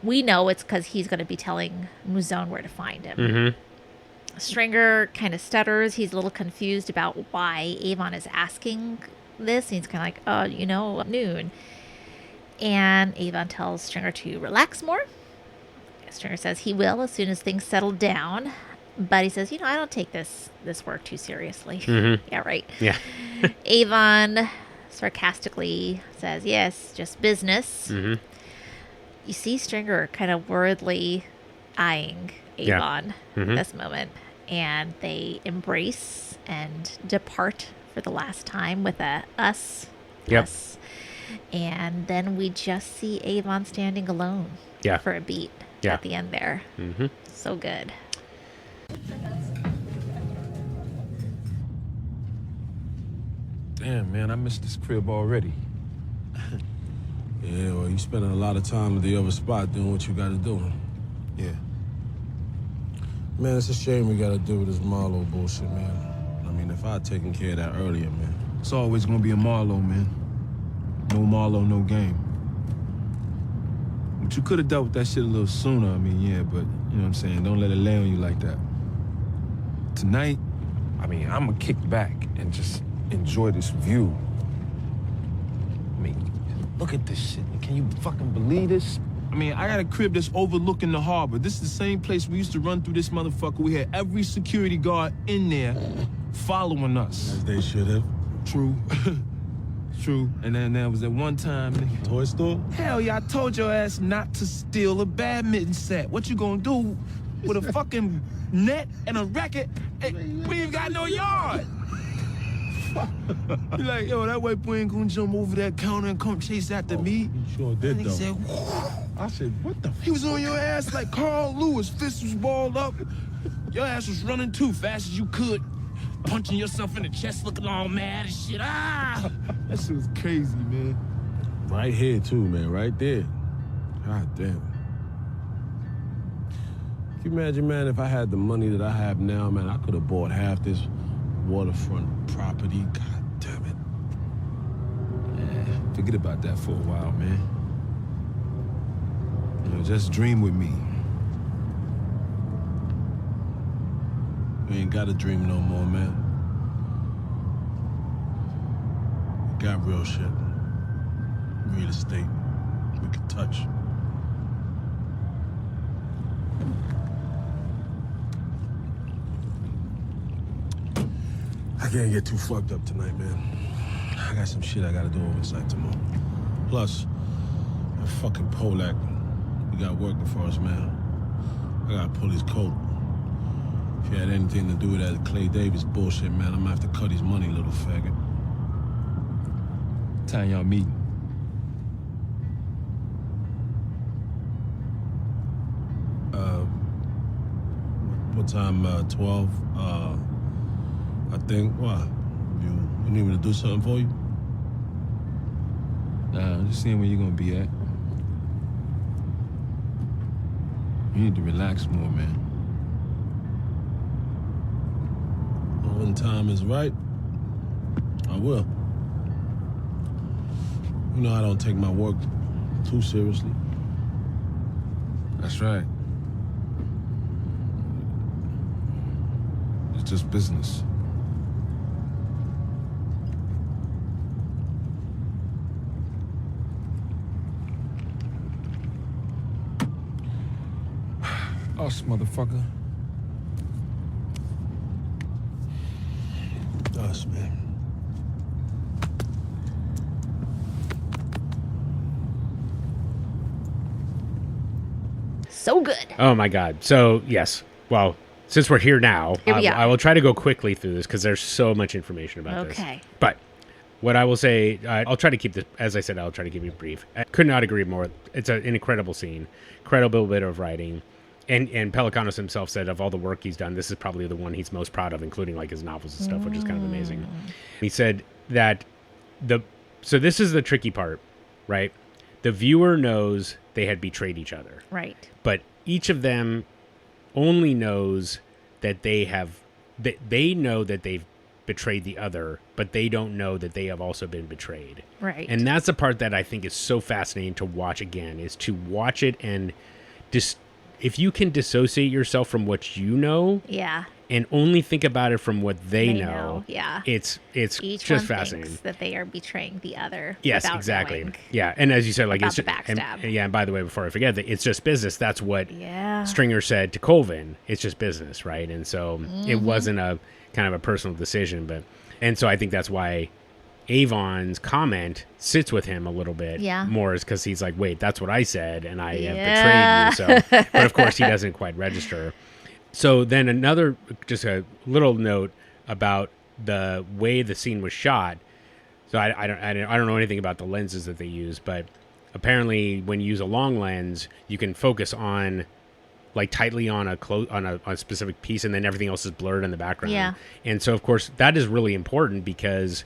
we know it's because he's going to be telling Mouzone where to find him. Mm-hmm. Stringer kind of stutters. He's a little confused about why Avon is asking this. He's kind of like, noon. And Avon tells Stringer to relax more. Stringer says he will as soon as things settle down. But he says, I don't take this work too seriously. Mm-hmm. Yeah, right. Yeah. Avon sarcastically says, yes, just business. Mm-hmm. You see Stringer kind of worriedly eyeing Avon at this moment. And they embrace and depart for the last time with a us. Yep. Us. And then we just see Avon standing alone for a beat at the end there. Mm-hmm. So good. Damn, man, I missed this crib already. Yeah, well, you spending a lot of time at the other spot doing what you gotta do. Yeah. Man, it's a shame we gotta deal with this Marlo bullshit, man. I mean, if I had taken care of that earlier, man. It's always gonna be a Marlo, man. No Marlo, no game. But you could have dealt with that shit a little sooner, but, you know what I'm saying? Don't let it lay on you like that. Tonight, I'm gonna kick back and just enjoy this view. Look at this shit. Can you fucking believe this? I got a crib that's overlooking the harbor. This is the same place we used to run through this motherfucker. We had every security guard in there following us. As they should have. True. True. And then there was that one time, nigga. Toy store? Hell yeah, I told your ass not to steal a badminton set. What you gonna do with a fucking net and a racket? Hey, we ain't got no yard. You're like, yo, that white boy ain't gonna jump over that counter and come chase after me. He sure did, and though. He said, I said, what the He was on your ass like Carl Lewis. Fist was balled up. Your ass was running too fast as you could. Punching yourself in the chest, looking all mad and shit. That shit was crazy, man. Right here, too, man. Right there. God damn. Can you imagine, man, if I had the money that I have now, man, I could have bought half this waterfront property. God damn it. Yeah, forget about that for a while, man. Just dream with me. We ain't got to dream no more, man. We got real shit. Real estate. We can touch. I can't get too fucked up tonight, man. I got some shit I gotta do overnight tomorrow. Plus, that fucking Polak, we got working for us, man. I gotta pull his coat. If he had anything to do with that Clay Davis bullshit, man, I'm gonna have to cut his money, little faggot. Time y'all meeting? What time? 12? I think. What? You need me to do something for you? Nah, I'm just seeing where you're gonna be at. You need to relax more, man. When time is right, I will. You know I don't take my work too seriously. That's right. It's just business. Us, motherfucker. Us, man. So good. Oh my God. So yes. Well, since we're here now, Here we are. I will try to go quickly through this because there's so much information about this. Okay. But what I will say, I'll try to keep this, as I said, I'll try to keep it brief. I could not agree more. It's an incredible scene, incredible bit of writing. And Pelicanos himself said of all the work he's done, this is probably the one he's most proud of, including like his novels and stuff, which is kind of amazing. He said that so this is the tricky part, right? The viewer knows they had betrayed each other. Right. But each of them only knows that they know that they've betrayed the other, but they don't know that they have also been betrayed. Right. And that's the part that I think is so fascinating to watch again, is to watch it and if you can dissociate yourself from what you know, Yeah. and only think about it from what they know, Yeah. it's Each just one fascinating. thinks that they are betraying the other. Yes, without exactly. knowing. Yeah, and as you said, like about it's the just, backstab. and by the way, before I forget, that it's just business. That's what Yeah. Stringer said to Colvin. It's just business, right? And so it Mhm. wasn't a kind of a personal decision, and so I think that's why Avon's comment sits with him a little bit more, is because he's like, wait, that's what I said, and I have betrayed you. So, but of course, he doesn't quite register. So then another, just a little note about the way the scene was shot. So I don't know anything about the lenses that they use, but apparently when you use a long lens, you can focus on like tightly on a specific piece, and then everything else is blurred in the background. Yeah. And so of course that is really important because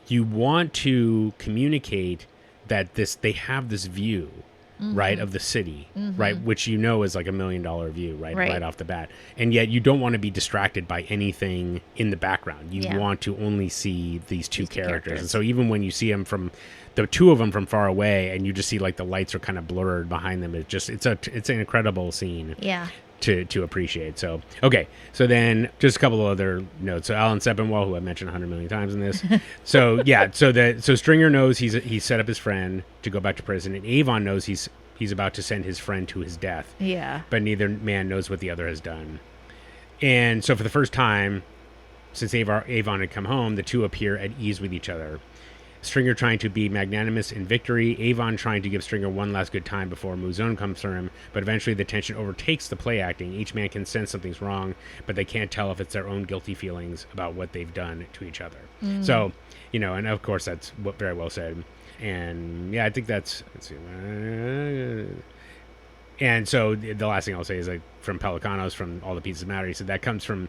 you want to communicate that they have this view, right, of the city, right, which you know is like $1 million view, right off the bat, and yet you don't want to be distracted by anything in the background. You want to only see these two characters, and so even when you see them from the two of them from far away, and you just see like the lights are kind of blurred behind them, it's an incredible scene. Yeah. To appreciate. So, okay. So then just a couple of other notes. So Alan Sepinwall, who I mentioned 100 million times in this. So yeah, so Stringer knows he's set up his friend to go back to prison, and Avon knows he's about to send his friend to his death. Yeah. But neither man knows what the other has done. And so for the first time since Avon had come home, the two appear at ease with each other. Stringer trying to be magnanimous in victory, Avon trying to give Stringer one last good time before Muzone comes for him, but eventually the tension overtakes the play acting. Each man can sense something's wrong, but they can't tell if it's their own guilty feelings about what they've done to each other. So, and of course that's very well said. And yeah, I think that's, let's see. And so the last thing I'll say is, like, from Pelicanos, from All the Pieces Matter, he said that comes from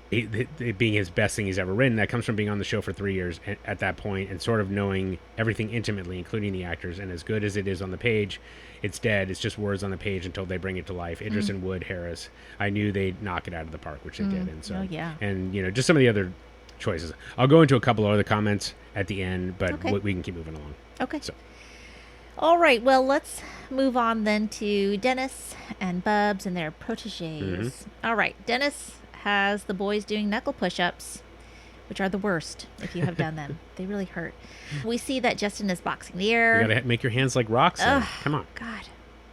it being his best thing he's ever written. That comes from being on the show for 3 years at that point and sort of knowing everything intimately, including the actors. And as good as it is on the page, it's dead. It's just words on the page until they bring it to life. Idris and Wood, Harris, I knew they'd knock it out of the park, which they did. And so, and just some of the other choices. I'll go into a couple of other comments at the end, but we can keep moving along. Okay. So. All right. Well, let's move on then to Dennis and Bubs and their proteges. All right. Dennis has the boys doing knuckle push-ups, which are the worst if you have done them. They really hurt. We see that Justin is boxing the air. You gotta make your hands like rocks. Come on. God.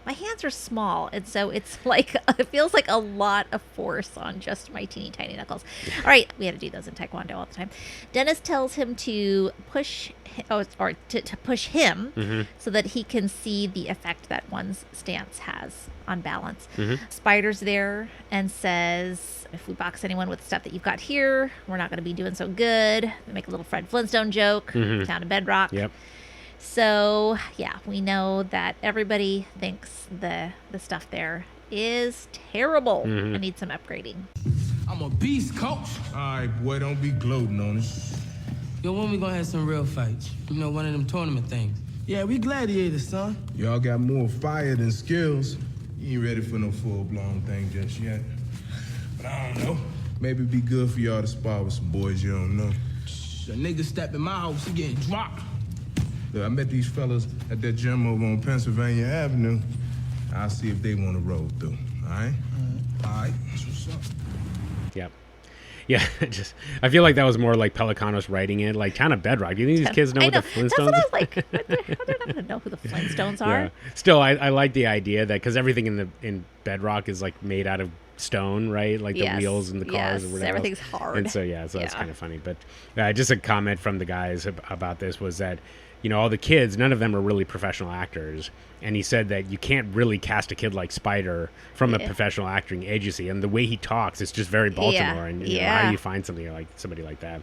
My hands are small, and so it's like, it feels like a lot of force on just my teeny tiny knuckles. All right, we had to do those in Taekwondo all the time. Dennis tells him to push, to push him so that he can see the effect that one's stance has on balance. Spider's there and says, if we box anyone with stuff that you've got here, we're not going to be doing so good. They make a little Fred Flintstone joke, down to bedrock. Yep. So, yeah, we know that everybody thinks the stuff there is terrible and needs some upgrading. I'm a beast, coach. All right, boy, don't be gloating on it. Yo, when we gonna have some real fights? You know, one of them tournament things. Yeah, we gladiators, son. Y'all got more fire than skills. You ain't ready for no full-blown thing just yet. But I don't know. Maybe it'd be good for y'all to spar with some boys you don't know. The nigga step in my house, he getting dropped. Look, I met these fellas at that gym over on Pennsylvania Avenue. I'll see if they want to roll through, all right? All right, that's what's up. Yep. Yeah, I feel like that was more like Pelicanos writing it, like kind of Bedrock. Do you think these kids know what the Flintstones? That's what I was like. They're not going to know who the Flintstones are. Yeah. Still, I like the idea that because everything in Bedrock is like made out of stone, right? Like the wheels and the cars or whatever. Everything's hard. And so that's kind of funny. But just a comment from the guys about this was that, you know, all the kids, none of them are really professional actors. And he said that you can't really cast a kid like Spider from a professional acting agency. And the way he talks, it's just very Baltimore. And you know, how do you find somebody like that?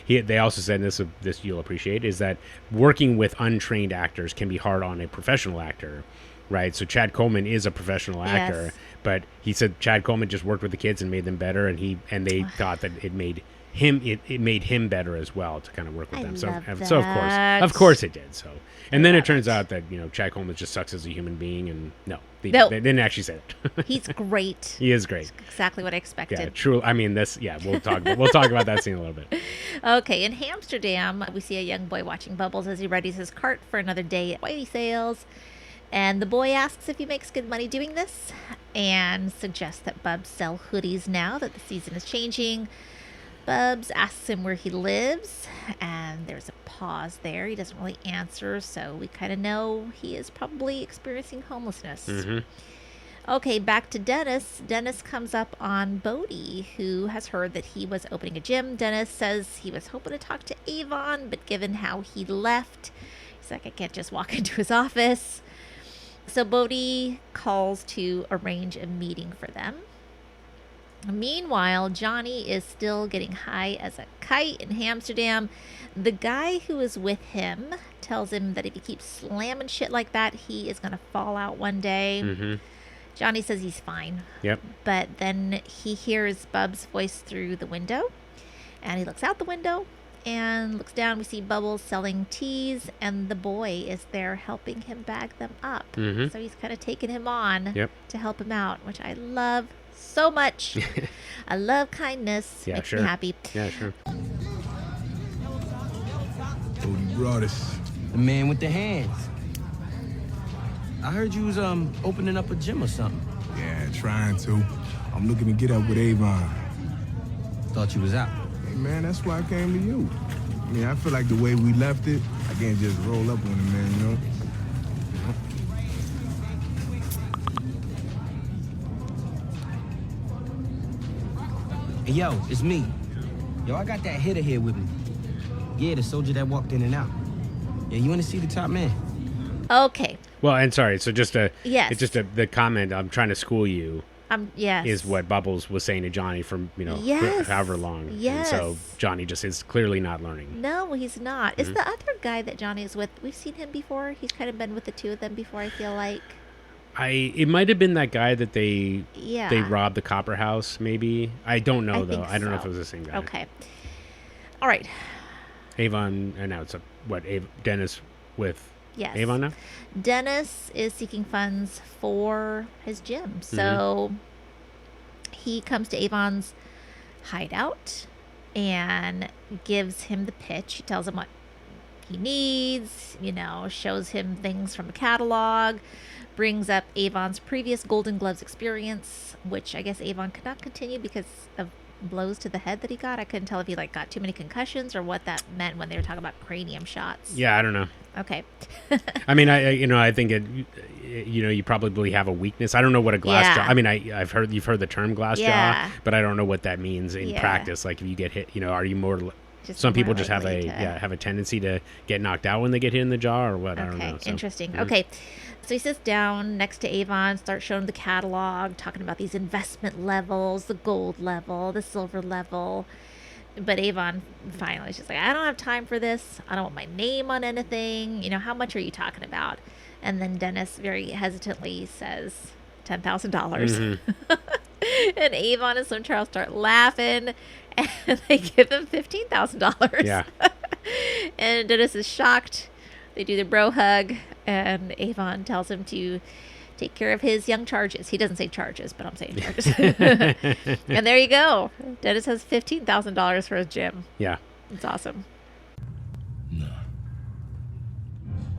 They also said, and this you'll appreciate, is that working with untrained actors can be hard on a professional actor, right? So Chad Coleman is a professional actor, but he said Chad Coleman just worked with the kids and made them better, and they thought that it made him better as well to kind of work with them. So of course it did. So and then it turns out that, you know, Chad Coleman just sucks as a human being, and they didn't actually say that. He's great. He is great. That's exactly what I expected. Yeah, true. I mean, we'll talk about that scene a little bit. Okay, in Amsterdam, we see a young boy watching Bubbles as he readies his cart for another day at Whitey sales. And the boy asks if he makes good money doing this and suggests that Bubs sell hoodies now that the season is changing. Bubs asks him where he lives, and there's a pause there. He doesn't really answer, so we kind of know he is probably experiencing homelessness. Mm-hmm. Okay, back to Dennis. Dennis comes up on Bodie, who has heard that he was opening a gym. Dennis says he was hoping to talk to Avon, but given how he left, he's like, I can't just walk into his office. So Bodie calls to arrange a meeting for them. Meanwhile, Johnny is still getting high as a kite in Amsterdam. The guy who is with him tells him that if he keeps slamming shit like that, he is going to fall out one day. Mm-hmm. Johnny says he's fine. Yep. But then he hears Bubs' voice through the window, and he looks out the window and looks down. We see Bubbles selling teas, and the boy is there helping him bag them up. Mm-hmm. So he's kind of taking him on to help him out, which I love so much. I love kindness. Yeah, Makes sure. me happy. Yeah, sure. Bodie brought us. The man with the hands. I heard you was opening up a gym or something. Yeah, trying to. I'm looking to get up with Avon. Thought you was out. Hey, man, that's why I came to you. I mean, I feel like the way we left it, I can't just roll up on him, man, you know? Hey, yo, it's me. Yo, I got that hitter here with me. Yeah, the soldier that walked in and out. Yeah, you want to see the top man? Okay. Well, and sorry, so just Yes. it's just the comment, I'm trying to school you. Yes. Is what Bubbles was saying to Johnny from, you know, Yes. however long. Yes. And so Johnny just is clearly not learning. No, he's not. It's the other guy that Johnny is with. We've seen him before. He's kind of been with the two of them before, I feel like. It might have been that guy that they Yeah. robbed the Copper House, maybe. I don't know, though. think I don't know if so. it was the same guy. Okay. All right. Avon, and now it's Dennis with Yes. Avon now? Dennis is seeking funds for his gym. So he comes to Avon's hideout and gives him the pitch. He tells him what he needs, you know, shows him things from a catalog, brings up Avon's previous Golden Gloves experience, which I guess Avon could not continue because of blows to the head that he got. I couldn't tell if he got too many concussions or what that meant when they were talking about cranium shots. Yeah, I don't know. Okay. I mean, I think you probably have a weakness. I don't know what a glass jaw. I mean, you've heard the term glass jaw, but I don't know what that means in practice. Like if you get hit, are you more? Some people just have a tendency to get knocked out when they get hit in the jaw, or what? I don't know. So, Interesting. Okay. So he sits down next to Avon, starts showing him the catalog, talking about these investment levels, the gold level, the silver level. But Avon finally is just like, I don't have time for this. I don't want my name on anything. How much are you talking about? And then Dennis very hesitantly says $10,000. And Avon and Slim Charles start laughing, and they give him $15,000. Yeah. And Dennis is shocked. They do the bro hug, and Avon tells him to take care of his young charges. He doesn't say charges, but I'm saying charges. And there you go. Dennis has $15,000 for his gym. Yeah. It's awesome.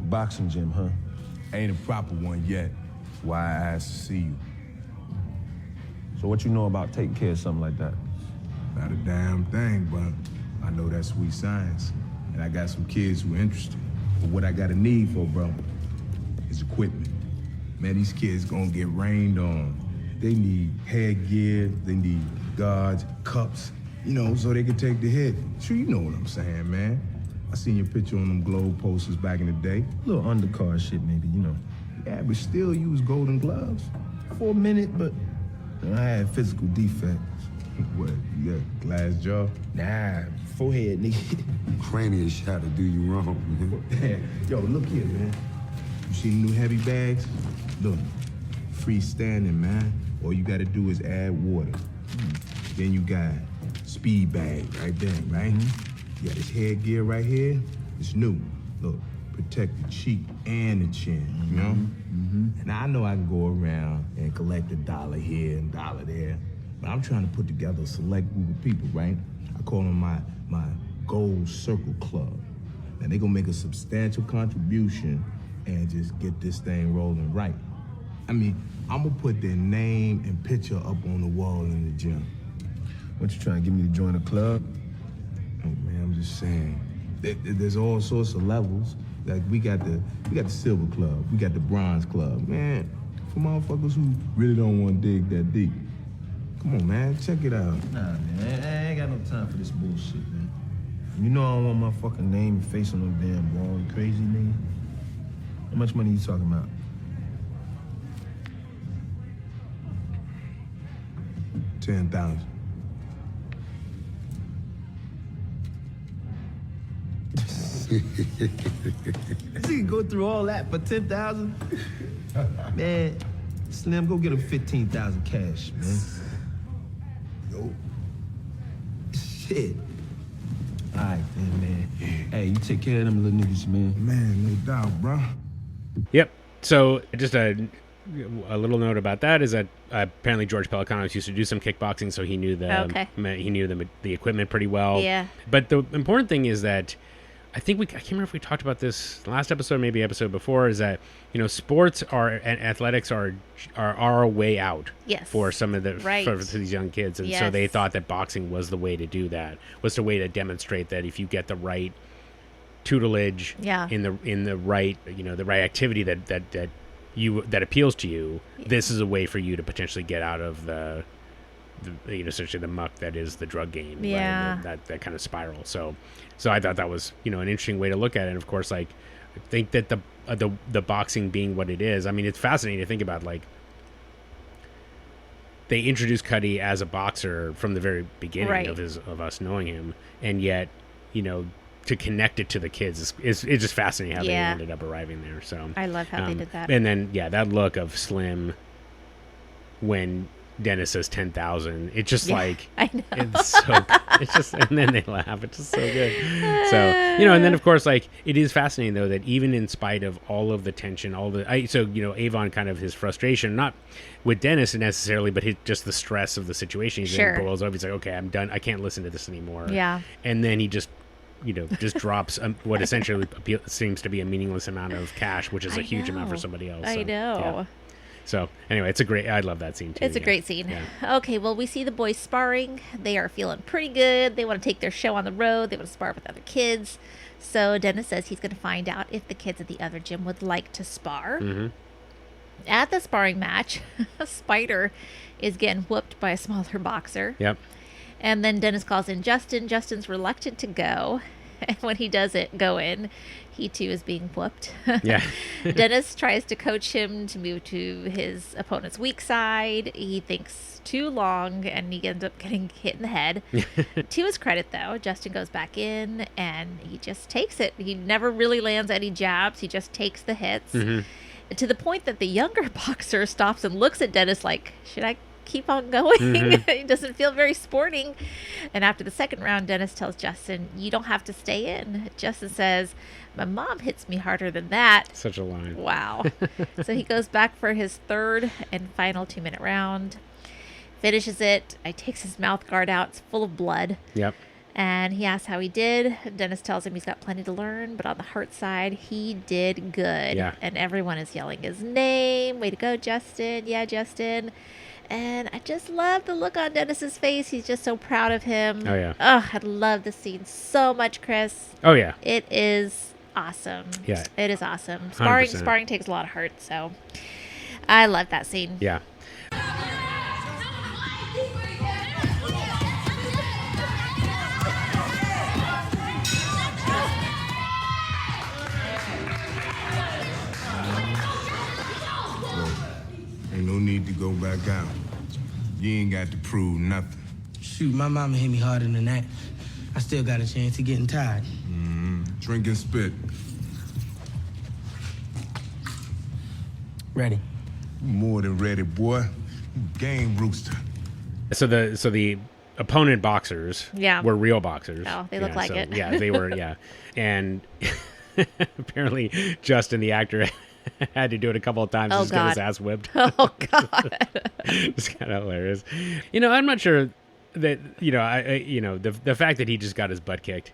Boxing gym, huh? Ain't a proper one yet. Why I asked to see you. So what you know about taking care of something like that? Not a damn thing, but I know that's sweet science. And I got some kids who are interested. But what I got a need for, bro, is equipment. Man, these kids gonna get rained on. They need headgear, they need guards, cups, you know, so they can take the hit. Sure, you know what I'm saying, man. I seen your picture on them Globe posters back in the day. A little undercard shit, maybe, you know. Yeah, but still use golden gloves. For a minute, but I had physical defects. What, you got glass jaw? Nah, forehead, nigga. Cranial shot to do you wrong, man. Yo, look here, man. You see the new heavy bags? Look, freestanding, man. All you gotta do is add water. Then you got speed bag right there, right? You got this headgear right here. It's new. Look, protect the cheek and the chin, you know? Now, I know I can go around and collect $1 here and $1 there, but I'm trying to put together a select group of people, right? I call them my Gold Circle Club. And they gonna make a substantial contribution and just get this thing rolling right. I mean, I'm gonna put their name and picture up on the wall in the gym. What, you trying to get me to join a club? Oh man, I'm just saying. There's all sorts of levels. Like we got the silver club, we got the bronze club. Man, for motherfuckers who really don't want to dig that deep. Come on, man, check it out. Nah, man, I ain't got no time for this bullshit, man. You know I don't want my fucking name and face on no damn wall, you crazy nigga. How much money you talking about? $10,000. You go through all that for 10,000? Man, Slim, go get him 15,000 cash, man. Yo. Shit. All right, then, man. Hey, you take care of them little niggas, man. Man, no doubt, bro. Yep. So just a little note about that is that apparently George Pelicanos used to do some kickboxing, so he knew the equipment pretty well. Yeah. But the important thing is that I can't remember if we talked about this last episode, maybe episode before, is that, you know, sports and athletics are a way out for some of the for these young kids, and so they thought that boxing was the way to do that, was the way to demonstrate that if you get the right tutelage in the right, you know, the right activity that appeals to you, this is a way for you to potentially get out of the you know, essentially the muck that is the drug game, right? that kind of spiral. So I thought that was, you know, an interesting way to look at it. And of course, like, I think that the boxing being what it is, I mean, it's fascinating to think about. Like, they introduced Cuddy as a boxer from the very beginning of us knowing him, and yet, you know, to connect it to the kids is just fascinating how they ended up arriving there. So I love how they did that. And then that look of Slim when Dennis says 10,000. It's just like, I know. It's so, it's just, and then they laugh. It's just so good. So, you know, and then of course, like, it is fascinating though, that even in spite of all of the tension, so, you know, Avon kind of his frustration, not with Dennis necessarily, but just the stress of the situation. He's boils over. He's like, okay, I'm done. I can't listen to this anymore. Yeah. And then he just, you know, just drops what essentially seems to be a meaningless amount of cash, which is a huge amount for somebody else. I know. Yeah. So anyway, I love that scene too. It's a great scene. Yeah. Okay, well, we see the boys sparring. They are feeling pretty good. They want to take their show on the road. They want to spar with other kids. So Dennis says he's going to find out if the kids at the other gym would like to spar. Mm-hmm. At the sparring match, Spider is getting whooped by a smaller boxer. Yep. And then Dennis calls in Justin. Justin's reluctant to go. And when he doesn't go in, he too is being whooped. Yeah. Dennis tries to coach him to move to his opponent's weak side. He thinks too long and he ends up getting hit in the head. To his credit, though, Justin goes back in and he just takes it. He never really lands any jabs. He just takes the hits. Mm-hmm. To the point that the younger boxer stops and looks at Dennis like, should I keep on going? Mm-hmm. He doesn't feel very sporting. And after the second round, Dennis tells Justin, you don't have to stay in. Justin says, my mom hits me harder than that. Such a line. Wow. So he goes back for his third and final 2-minute round, finishes it. He takes his mouth guard out. It's full of blood. Yep. And he asks how he did. Dennis tells him he's got plenty to learn, but on the heart side, he did good. Yeah. And everyone is yelling his name. Way to go, Justin. Yeah, Justin. And I just love the look on Dennis's face. He's just so proud of him. Oh, yeah. Oh, I love the scene so much, Chris. Oh, yeah. It is awesome. Yeah. It is awesome. 100%. Sparring takes a lot of heart, so I love that scene. Yeah. Ain't no need to go back out. You ain't got to prove nothing. Shoot, my mama hit me harder than that. I still got a chance of getting tired. Drink and spit. Ready. More than ready, boy. Game rooster. So the opponent boxers were real boxers. Oh, they look like it. Yeah, they were, yeah. And apparently Justin, the actor, had to do it a couple of times just to get his ass whipped. Oh, God. It's kind of hilarious. I'm not sure that, the fact that he just got his butt kicked,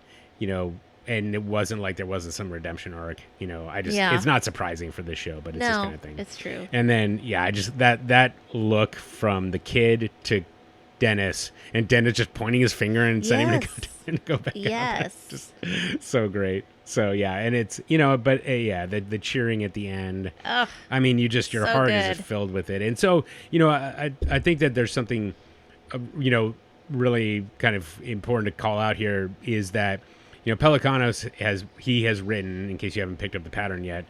and it wasn't like there wasn't some redemption arc, it's not surprising for this show, but it's this kind of thing. It's true. And then, I just, that look from the kid to Dennis, and Dennis just pointing his finger and saying to go back out. Just so great. So, and it's, the cheering at the end. Ugh, I mean, your heart is just filled with it. And so, I think that there's something, really kind of important to call out here is that, Pelicanos has written, in case you haven't picked up the pattern yet,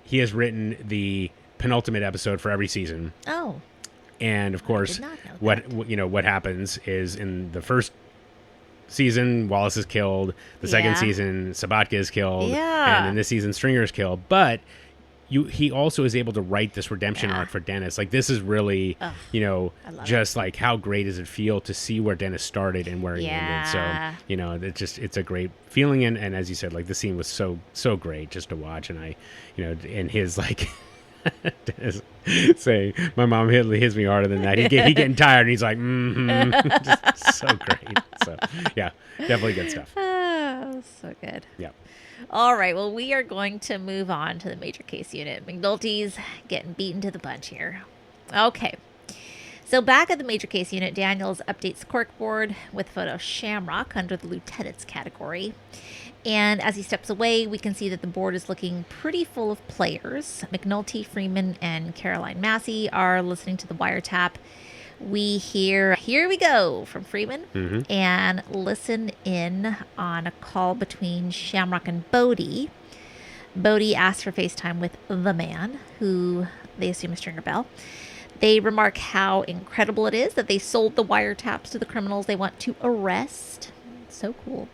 he has written the penultimate episode for every season. Oh. And of course, what happens is in the first season, Wallace is killed. The second season, Sabatka is killed. Yeah. And in this season, Stringer is killed. But he also is able to write this redemption arc for Dennis. Like, this is really, just like how great does it feel to see where Dennis started and where he ended. So, it's a great feeling. And as you said, like, the scene was so great just to watch. And and his, like, Dennis saying, my mom hits me harder than that. He getting tired, and he's like, just so great. So, yeah, definitely good stuff. Oh, so good. Yeah. All right, well, we are going to move on to the major case unit. McNulty's getting beaten to the punch here. Okay. So back at the major case unit, Daniels updates corkboard with photo Shamrock under the lieutenant's category. And as he steps away, we can see that the board is looking pretty full of players. McNulty, Freeman, and Caroline Massey are listening to the wiretap. We hear, "Here we go," from Freeman, and listen in on a call between Shamrock and Bodie. Bodie asks for FaceTime with the man, who they assume is Stringer Bell. They remark how incredible it is that they sold the wiretaps to the criminals they want to arrest. So cool.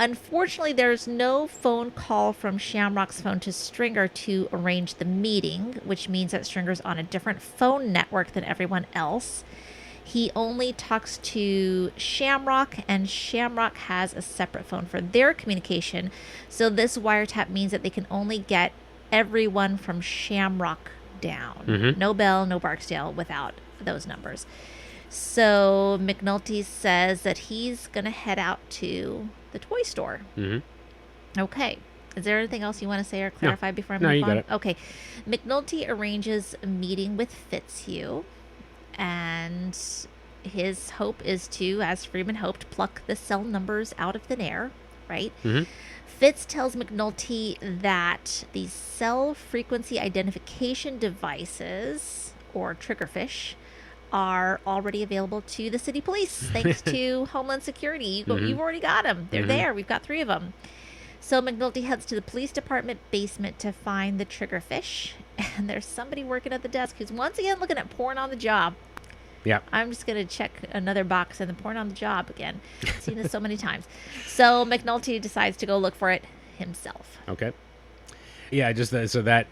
Unfortunately, there's no phone call from Shamrock's phone to Stringer to arrange the meeting, which means that Stringer's on a different phone network than everyone else. He only talks to Shamrock, and Shamrock has a separate phone for their communication. So this wiretap means that they can only get everyone from Shamrock down. No Bell, no Barksdale without those numbers. So McNulty says that he's going to head out to the toy store. Okay. Is there anything else you want to say or clarify before I move on? No, you got it. Okay. McNulty arranges a meeting with Fitzhugh, and his hope is to, as Freeman hoped, pluck the cell numbers out of thin air, right? Fitz tells McNulty that these cell frequency identification devices, or triggerfish, are already available to the city police thanks to Homeland Security. You've already got them. They're there. We've got 3 of them. So McNulty heads to the police department basement to find the triggerfish, and there's somebody working at the desk who's once again looking at porn on the job. Yeah. I'm just going to check another box in the porn on the job again. I've seen this so many times. So McNulty decides to go look for it himself. Okay. Yeah, just so that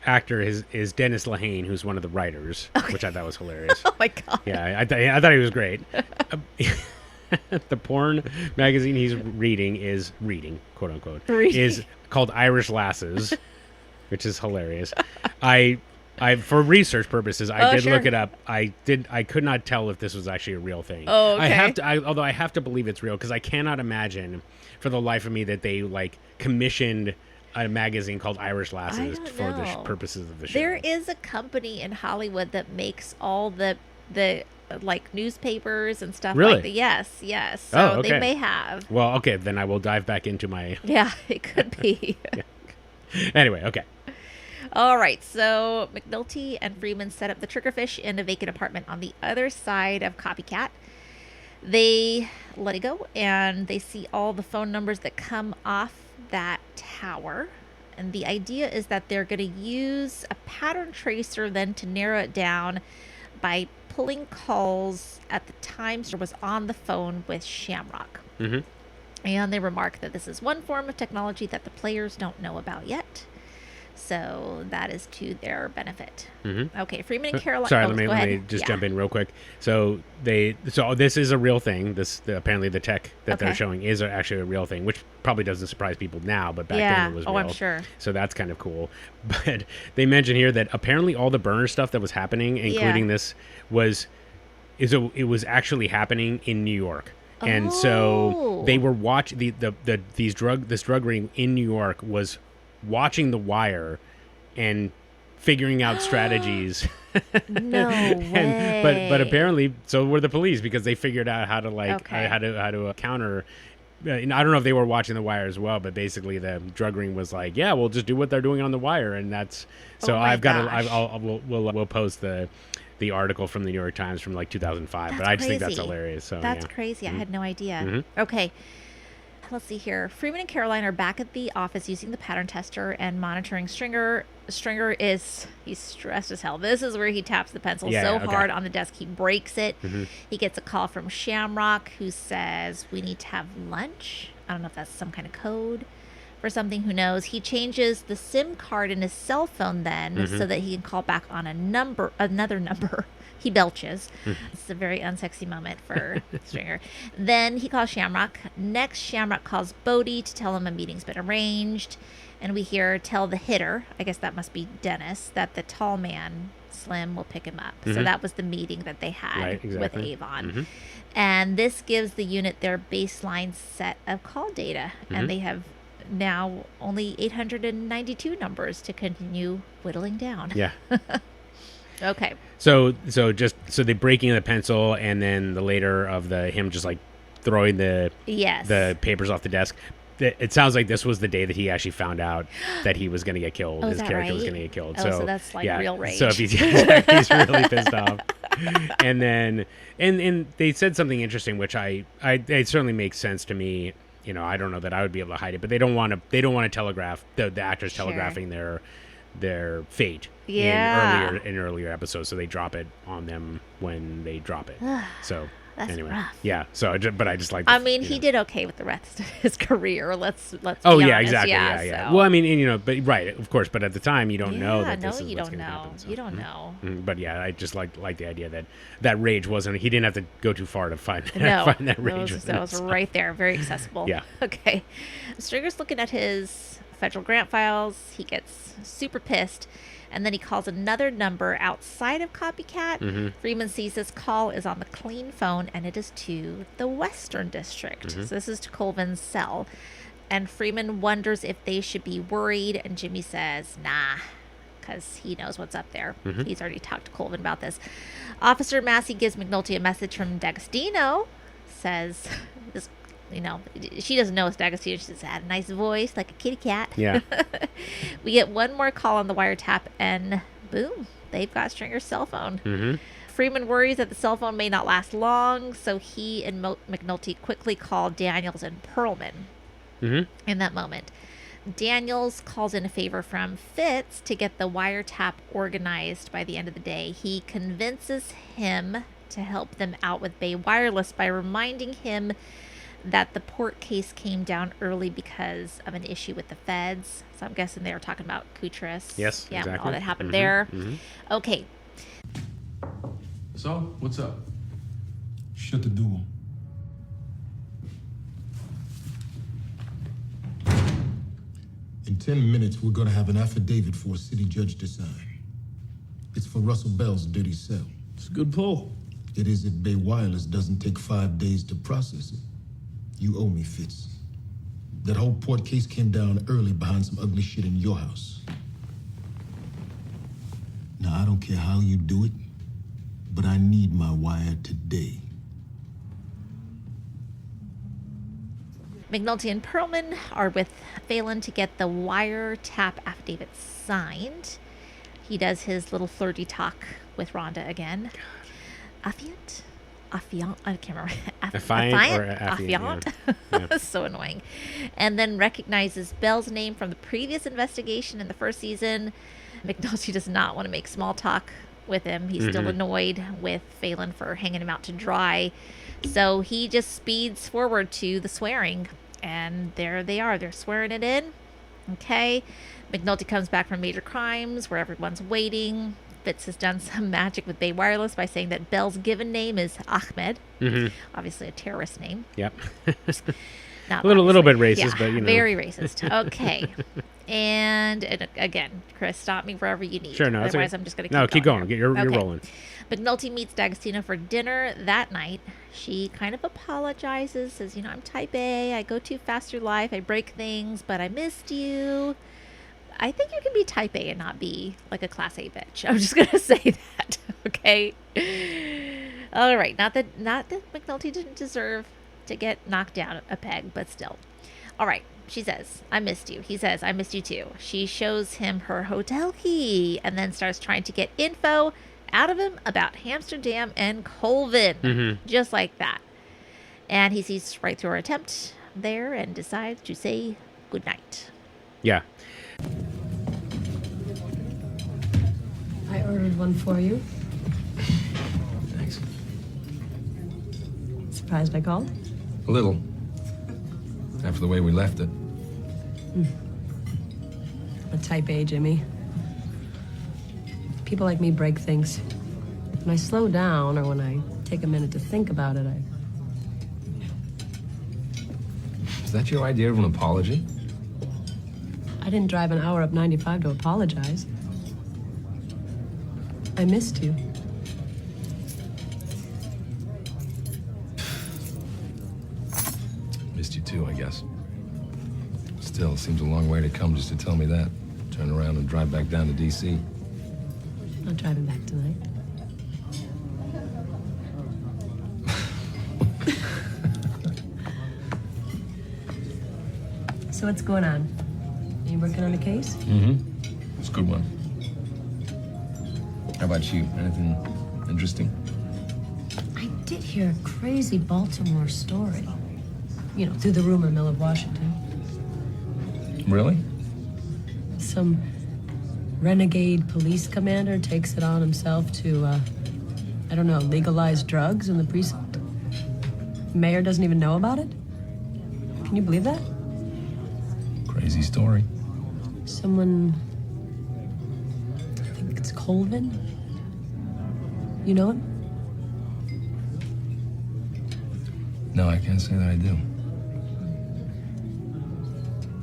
actor is Dennis Lehane, who's one of the writers, which I thought was hilarious. Oh my God. Yeah, I thought he was great. The porn magazine he's reading, quote unquote, is called Irish Lasses, which is hilarious. I for research purposes, I did look it up. I could not tell if this was actually a real thing. Oh, okay. Although I have to believe it's real, because I cannot imagine for the life of me that they commissioned a magazine called Irish Lasses for the purposes of the show. There is a company in Hollywood that makes all the the like newspapers and stuff Really? like that. Yes. So okay. they may have. Well, okay, then I will dive back into my... Yeah, it could be. Anyway, okay. All right, so McNulty and Freeman set up the triggerfish in a vacant apartment on the other side of Copycat. They let it go, and they see all the phone numbers that come off that tower. And the idea is that they're going to use a pattern tracer then to narrow it down by pulling calls at the time Sir was on the phone with Shamrock. Mm-hmm. And they remark that this is one form of technology that the players don't know about yet. So that is to their benefit. Mm-hmm. Okay, Freeman and Caroline. Sorry, oh, let me just jump in real quick. So this is a real thing. Apparently the tech that they're showing is actually a real thing, which probably doesn't surprise people now, but back then it was real. I'm sure. So that's kind of cool. But they mention here that apparently all the burner stuff that was happening, including this, it was actually happening in New York. And so they were watching this drug ring in New York was watching The Wire and figuring out strategies. No way. But apparently so were the police, because they figured out how to how to counter. And I don't know if they were watching The Wire as well, but basically the drug ring was like, yeah, we'll just do what they're doing on The Wire, and that's so. We'll post the article from the New York Times from like 2005. That's but I just crazy. think that's hilarious. So that's yeah. crazy. Mm-hmm. I had no idea. Mm-hmm. Okay. Let's see here. Freeman and Caroline are back at the office using the pattern tester and monitoring Stringer. He's stressed as hell. This is where he taps the pencil hard on the desk he breaks it. Mm-hmm. He gets a call from Shamrock, who says, we need to have lunch. I don't know if that's some kind of code for something. Who knows? He changes the SIM card in his cell phone then so that he can call back on another number. He belches. It's a very unsexy moment for Stringer. Then he calls Shamrock. Next, Shamrock calls Bodie to tell him a meeting's been arranged. And we hear tell the hitter, I guess that must be Dennis, that the tall man, Slim, will pick him up. So that was the meeting that they had with Avon. And this gives the unit their baseline set of call data. And they have now only 892 numbers to continue whittling down. Yeah. Okay. So they breaking the pencil, and then the later of him just like throwing the papers off the desk. It sounds like this was the day that he actually found out that he was going to get killed. His character was going to get killed. So that's like real rage. So if he's really pissed off. And then and they said something interesting, which it certainly makes sense to me. You know, I don't know that I would be able to hide it, but they don't want to telegraph the actors telegraphing their fate in earlier episodes, so they drop it on them when they drop it. So that's anyway, rough. yeah. So, but I just like. I mean, he did okay with the rest of his career. Let's. Oh be yeah, honest. exactly. Yeah. So. Well, I mean, but right, of course. But at the time, you don't know that this is what's going to happen. So. You don't know. But yeah, I just like the idea that rage wasn't. He didn't have to go too far to find that rage. That was right there, very accessible. Yeah. Okay. Stringer's looking at his federal grant files. He gets super pissed. And then he calls another number outside of Copycat. Freeman sees this call is on the clean phone, and it is to the Western District. So this is to Colvin's cell. And Freeman wonders if they should be worried, and Jimmy says, nah, because he knows what's up there. He's already talked to Colvin about this. Officer Massey gives McNulty a message from D'Agostino, says, she doesn't know it's D'Agostino. She just had a nice voice, like a kitty cat. Yeah. We get one more call on the wiretap, and boom, they've got Stringer's cell phone. Freeman worries that the cell phone may not last long, so he and McNulty quickly call Daniels and Perlman in that moment. Daniels calls in a favor from Fitz to get the wiretap organized by the end of the day. He convinces him to help them out with Bay Wireless by reminding him that the port case came down early because of an issue with the feds. So I'm guessing they were talking about Kutris. Yes, yeah, exactly. all that happened there. Okay. So, what's up? Shut the door. In 10 minutes, we're gonna have an affidavit for a city judge to sign. It's for Russell Bell's dirty cell. It's a good pull. It is if Bay Wireless doesn't take 5 days to process it. You owe me, Fitz. That whole port case came down early behind some ugly shit in your house. Now, I don't care how you do it, but I need my wire today. McNulty and Perlman are with Phelan to get the wiretap affidavit signed. He does his little flirty talk with Rhonda again. Affiant? I can't remember. Affiant or affiant? Yeah. So annoying. And then recognizes Belle's name from the previous investigation in the first season. McNulty does not want to make small talk with him. He's still annoyed with Phelan for hanging him out to dry. So he just speeds forward to the swearing, and there they are. They're swearing it in. Okay. McNulty comes back from Major Crimes, where everyone's waiting. Fitz has done some magic with Bay Wireless by saying that Belle's given name is Ahmed. Obviously a terrorist name. Yep. Not a little bit racist, but you know. Very racist. Okay. and again, Chris, stop me wherever you need. Sure, no, that's Otherwise, okay. I'm just going to No, keep going. here. You're rolling. McNulty meets D'Agostino for dinner that night. She kind of apologizes, says, I'm type A. I go too fast through life. I break things, but I missed you. I think you can be type A and not be like a class A bitch. I'm just going to say that. Okay. All right. Not that McNulty didn't deserve to get knocked down a peg, but still. All right. She says, I missed you. He says, I missed you too. She shows him her hotel key and then starts trying to get info out of him about Amsterdam and Colvin. Just like that. And he sees right through her attempt there and decides to say goodnight. Yeah. I ordered one for you. Thanks. Surprised I called? A little. After the way we left it. A type A, Jimmy. People like me break things. When I slow down or when I take a minute to think about it, Is that your idea of an apology? I didn't drive an hour up 95 to apologize. I missed you. Missed you too, I guess. Still, seems a long way to come just to tell me that. Turn around and drive back down to D.C. Not driving back tonight. So what's going on? Are you working on a case? It's a good one. How about you? Anything interesting? I did hear a crazy Baltimore story. Through the rumor mill of Washington. Really? Some renegade police commander takes it on himself to, legalize drugs in the precinct. Mayor doesn't even know about it? Can you believe that? Crazy story. Someone, I think it's Colvin. You know him? No, I can't say that I do.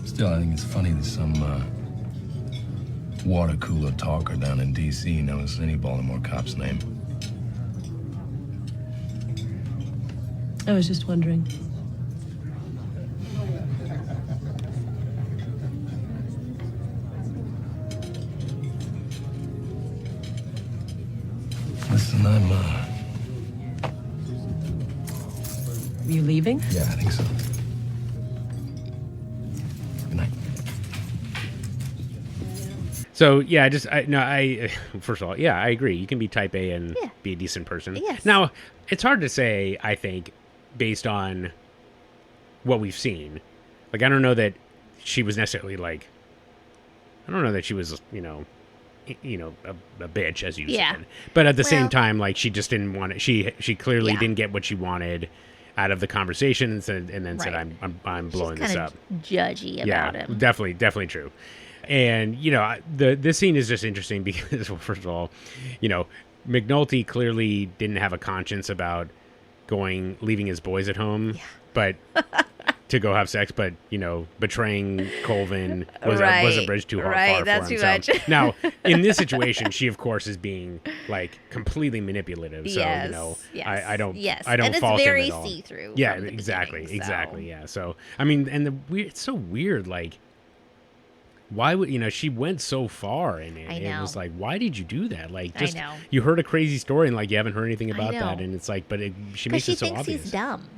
Still, I think it's funny that some water cooler talker down in D.C. knows any Baltimore cop's name. I was just wondering. Listen, I'm, Are you leaving? Yeah, I think so. Good night. So yeah, first of all, yeah, I agree. You can be type A and be a decent person. Yes. Now, it's hard to say, I think, based on what we've seen. Like, I don't know that she was necessarily like, I don't know that she was, a bitch, as you said. But at the same time, like, she just didn't want it. She clearly didn't get what she wanted out of the conversation and then said, I'm blowing this up. Judgy about him. Definitely true. And, this scene is just interesting because, well, first of all, McNulty clearly didn't have a conscience about leaving his boys at home, but to go have sex, but, betraying Colvin was a bridge too far that's for him. Too much. Now, in this situation, she, of course, is being, like, completely manipulative. So, I don't and fault it's him very at all. see-through. Yeah, exactly. Yeah. So, I mean, and it's so weird, like, why would she went so far and it was like, why did you do that? Like, just you heard a crazy story and like you haven't heard anything about that, and it's like, but she makes it so obvious. She thinks he's dumb.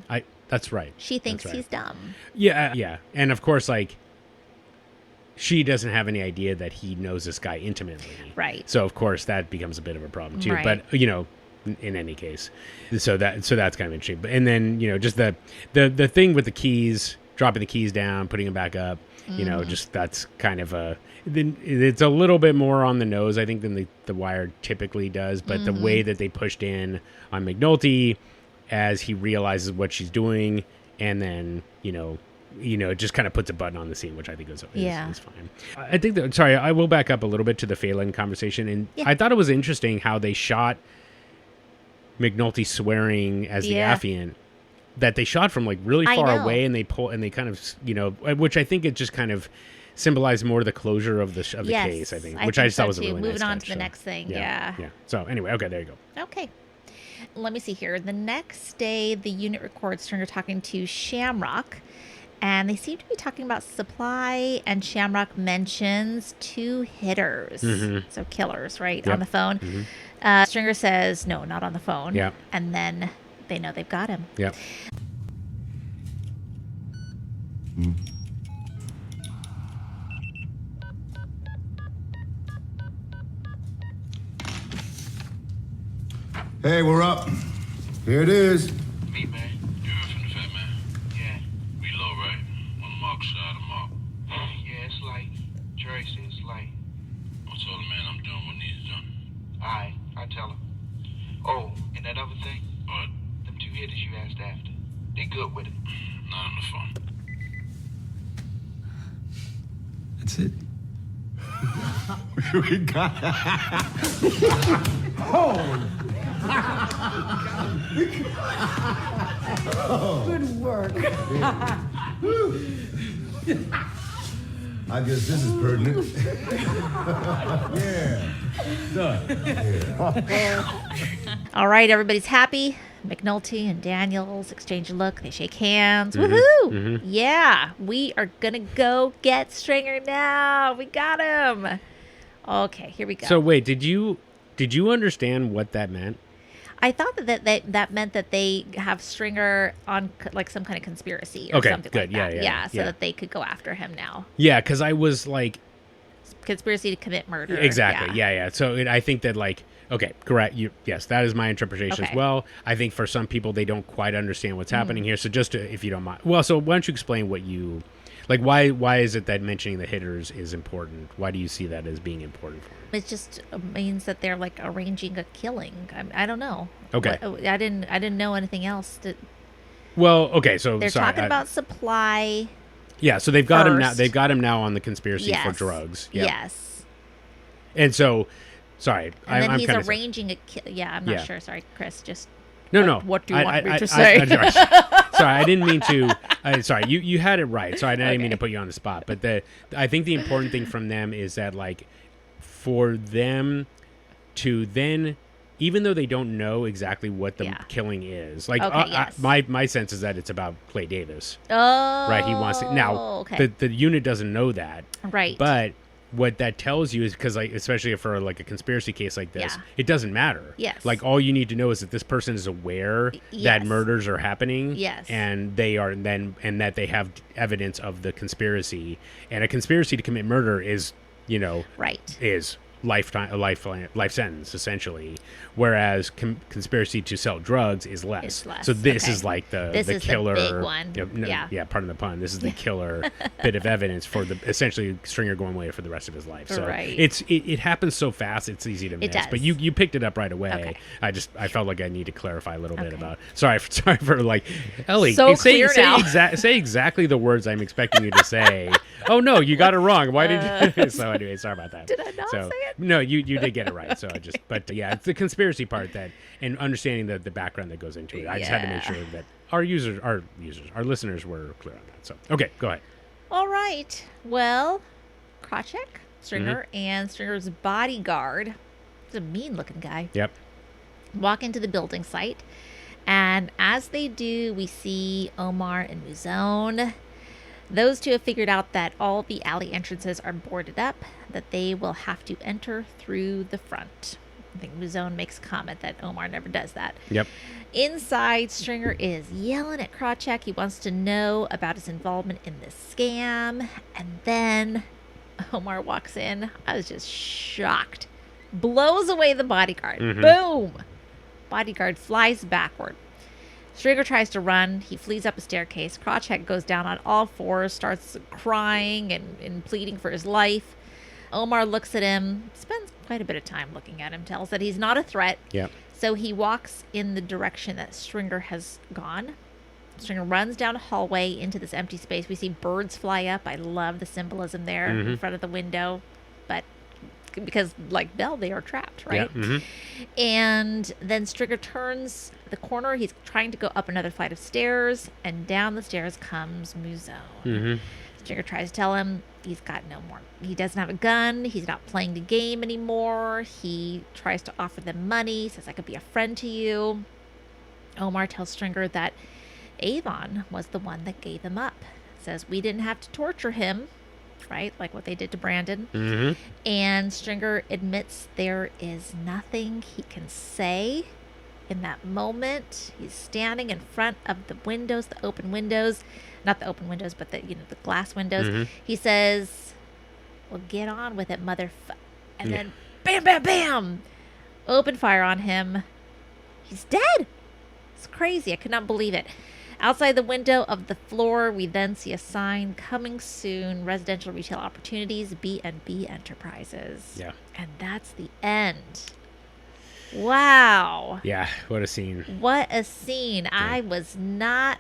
That's right. She thinks he's dumb. Yeah, and of course, like, she doesn't have any idea that he knows this guy intimately. Right. So of course that becomes a bit of a problem too. Right. But in any case, so that's kind of interesting. And then just the thing with the keys, dropping the keys down, putting them back up. Just that's kind of it's a little bit more on the nose, I think, than the Wire typically does. But the way that they pushed in on McNulty as he realizes what she's doing, and then it just kind of puts a button on the scene, which I think is fine. I think that, sorry, I will back up a little bit to the Phelan conversation, and I thought it was interesting how they shot McNulty swearing as the affiant. That they shot from like really far away, and they kind of which I think it just kind of symbolized more the closure of the case. I think, which I just thought was a really nice touch. Moving on to the next thing, yeah. So anyway, okay, there you go. Okay, let me see here. The next day, the unit records Stringer talking to Shamrock, and they seem to be talking about supply. And Shamrock mentions 2 hitters, so killers, right, on the phone. Stringer says, "No, not on the phone." Yeah, and then they know they've got him. Yeah. Hey, we're up. Here it is. Me, man. You heard from the fat man? Yeah. We low, right? On the mark side of mark. Yeah, it's light. Tracy, it's light. I'll tell the man I'm doing what needs done. Alright, I tell him. Oh, and that other thing? What? Them 2 hitters you asked after. They good with it. Not on the phone. That's it. We got Good work. I guess this is pertinent. Yeah. Done. All right, everybody's happy. McNulty and Daniels exchange a look. They shake hands. Woohoo! Yeah, we are gonna go get Stringer now. We got him. Okay, here we go. So wait, did you understand what that meant? I thought that meant that they have Stringer on like some kind of conspiracy or something good. like that. Yeah, so that they could go after him now. Yeah, because I was like, conspiracy to commit murder. Exactly. Yeah. So I think that like, okay, correct. Yes, that is my interpretation as well. I think for some people they don't quite understand what's happening here. So just if you don't mind, well, so why don't you explain what you like? Why is it that mentioning the hitters is important? Why do you see that as being important for them? It just means that they're like arranging a killing. I don't know. Okay. I didn't know anything else. Well, okay, so they're talking about supply. Yeah, so they've got him now. They've got him now on the conspiracy for drugs. Yep. Yes. And so, sorry, and then I'm he's kind of arranging a kill. Yeah, I'm not sure. Sorry, Chris. Just no. What do you want me to say? Sorry, I didn't mean to. Sorry, you had it right. Sorry, I didn't mean to put you on the spot. But I think the important thing from them is that like, for them to then, even though they don't know exactly what the killing is, like my sense is that it's about Clay Davis. Oh, right. He wants to now. The unit doesn't know that. Right. But what that tells you is because, like, especially for like a conspiracy case like this, it doesn't matter. Yes. Like all you need to know is that this person is aware that murders are happening. Yes. And they are and that they have evidence of the conspiracy, and a conspiracy to commit murder is, is life sentence essentially, whereas conspiracy to sell drugs is less. So this is like the killer. The big one. Pardon the pun. This is the killer bit of evidence for the essentially Stringer going away for the rest of his life. So it happens so fast, it's easy to miss. But you picked it up right away. I felt like I need to clarify a little bit about. Sorry for like, Ellie. So say say exactly the words I'm expecting you to say. Oh no, you got it wrong. Why did you? So anyway, sorry about that. Did I not say it? No, you did get it right. So but it's the conspiracy part that, and understanding the background that goes into it. I just had to make sure that our listeners were clear on that. So okay, go ahead. All right. Well, Krachek, Stringer, and Stringer's bodyguard, he's a mean-looking guy. Yep. Walk into the building site, and as they do, we see Omar and Muzone. Those two have figured out that all the alley entrances are boarded up, that they will have to enter through the front. I think Muzone makes a comment that Omar never does that. Yep. Inside, Stringer is yelling at Krawcheck. He wants to know about his involvement in this scam. And then Omar walks in. I was just shocked. Blows away the bodyguard. Mm-hmm. Boom! Bodyguard flies backward. Stringer tries to run. He flees up a staircase. Krawcheck goes down on all fours, starts crying and pleading for his life. Omar looks at him, spends quite a bit of time looking at him, tells that he's not a threat. Yep. So he walks in the direction that Stringer has gone. Stringer runs down a hallway into this empty space. We see birds fly up. I love the symbolism there in front of the window. But because, like Belle, they are trapped, right? Yeah. Mm-hmm. And then Stringer turns the corner. He's trying to go up another flight of stairs. And down the stairs comes Muzone. Mm-hmm. Stringer tries to tell him he's got no more. He doesn't have a gun. He's not playing the game anymore. He tries to offer them money. Says, I could be a friend to you. Omar tells Stringer that Avon was the one that gave him up. Says, we didn't have to torture him, right? Like what they did to Brandon. Mm-hmm. And Stringer admits there is nothing he can say in that moment. He's standing in front of the windows, the open windows. Not the open windows, but the glass windows. Mm-hmm. He says, well, get on with it, And then bam, bam, bam! Open fire on him. He's dead. It's crazy. I could not believe it. Outside the window of the floor, we then see a sign, coming soon, residential retail opportunities, B&B Enterprises. Yeah. And that's the end. Wow. Yeah, what a scene. What a scene. Yeah. I was not...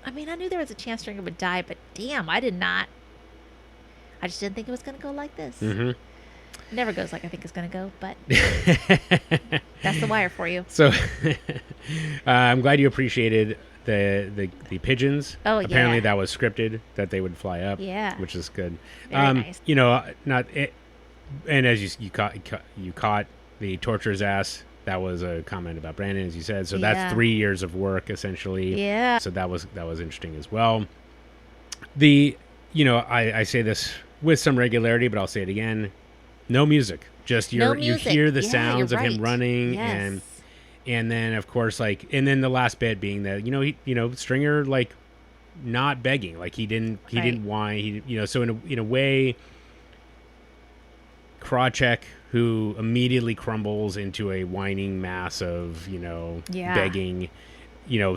I mean, I knew there was a chance Stringer would die, but damn, I just didn't think it was going to go like this. Mm-hmm. Never goes like I think it's going to go, but that's The Wire for you. So I'm glad you appreciated the pigeons. Oh, apparently yeah. that was scripted, that they would fly up. Yeah. Which is good. Very nice. You know, not it, and as you caught the torturer's ass. That was a comment about Brandon, as you said. So that's 3 years of work, essentially. Yeah. So that was interesting as well. I say this with some regularity, but I'll say it again. No music. Just you hear the sounds of him running, yes. and then of course and then the last bit being that Stringer not begging, he didn't whine. So in a way, Krawcheck, who immediately crumbles into a whining mass of, begging,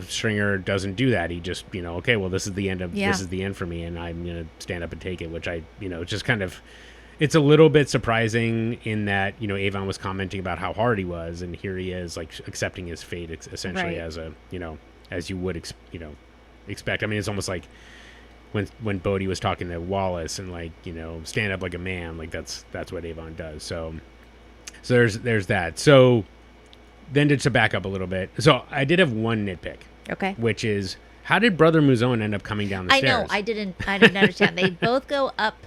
Stringer doesn't do that. He just, okay, well, this is the end for me, and I'm going to stand up and take it, which just kind of, it's a little bit surprising in that, Avon was commenting about how hard he was, and here he is, accepting his fate, essentially, as a, as you would, expect. I mean, it's almost like when Bodhi was talking to Wallace and stand up like a man, that's what Avon does. So there's that. So then to back up a little bit. So I did have one nitpick. Okay. Which is, how did Brother Muzone end up coming down the stairs? I know. I didn't understand. They both go up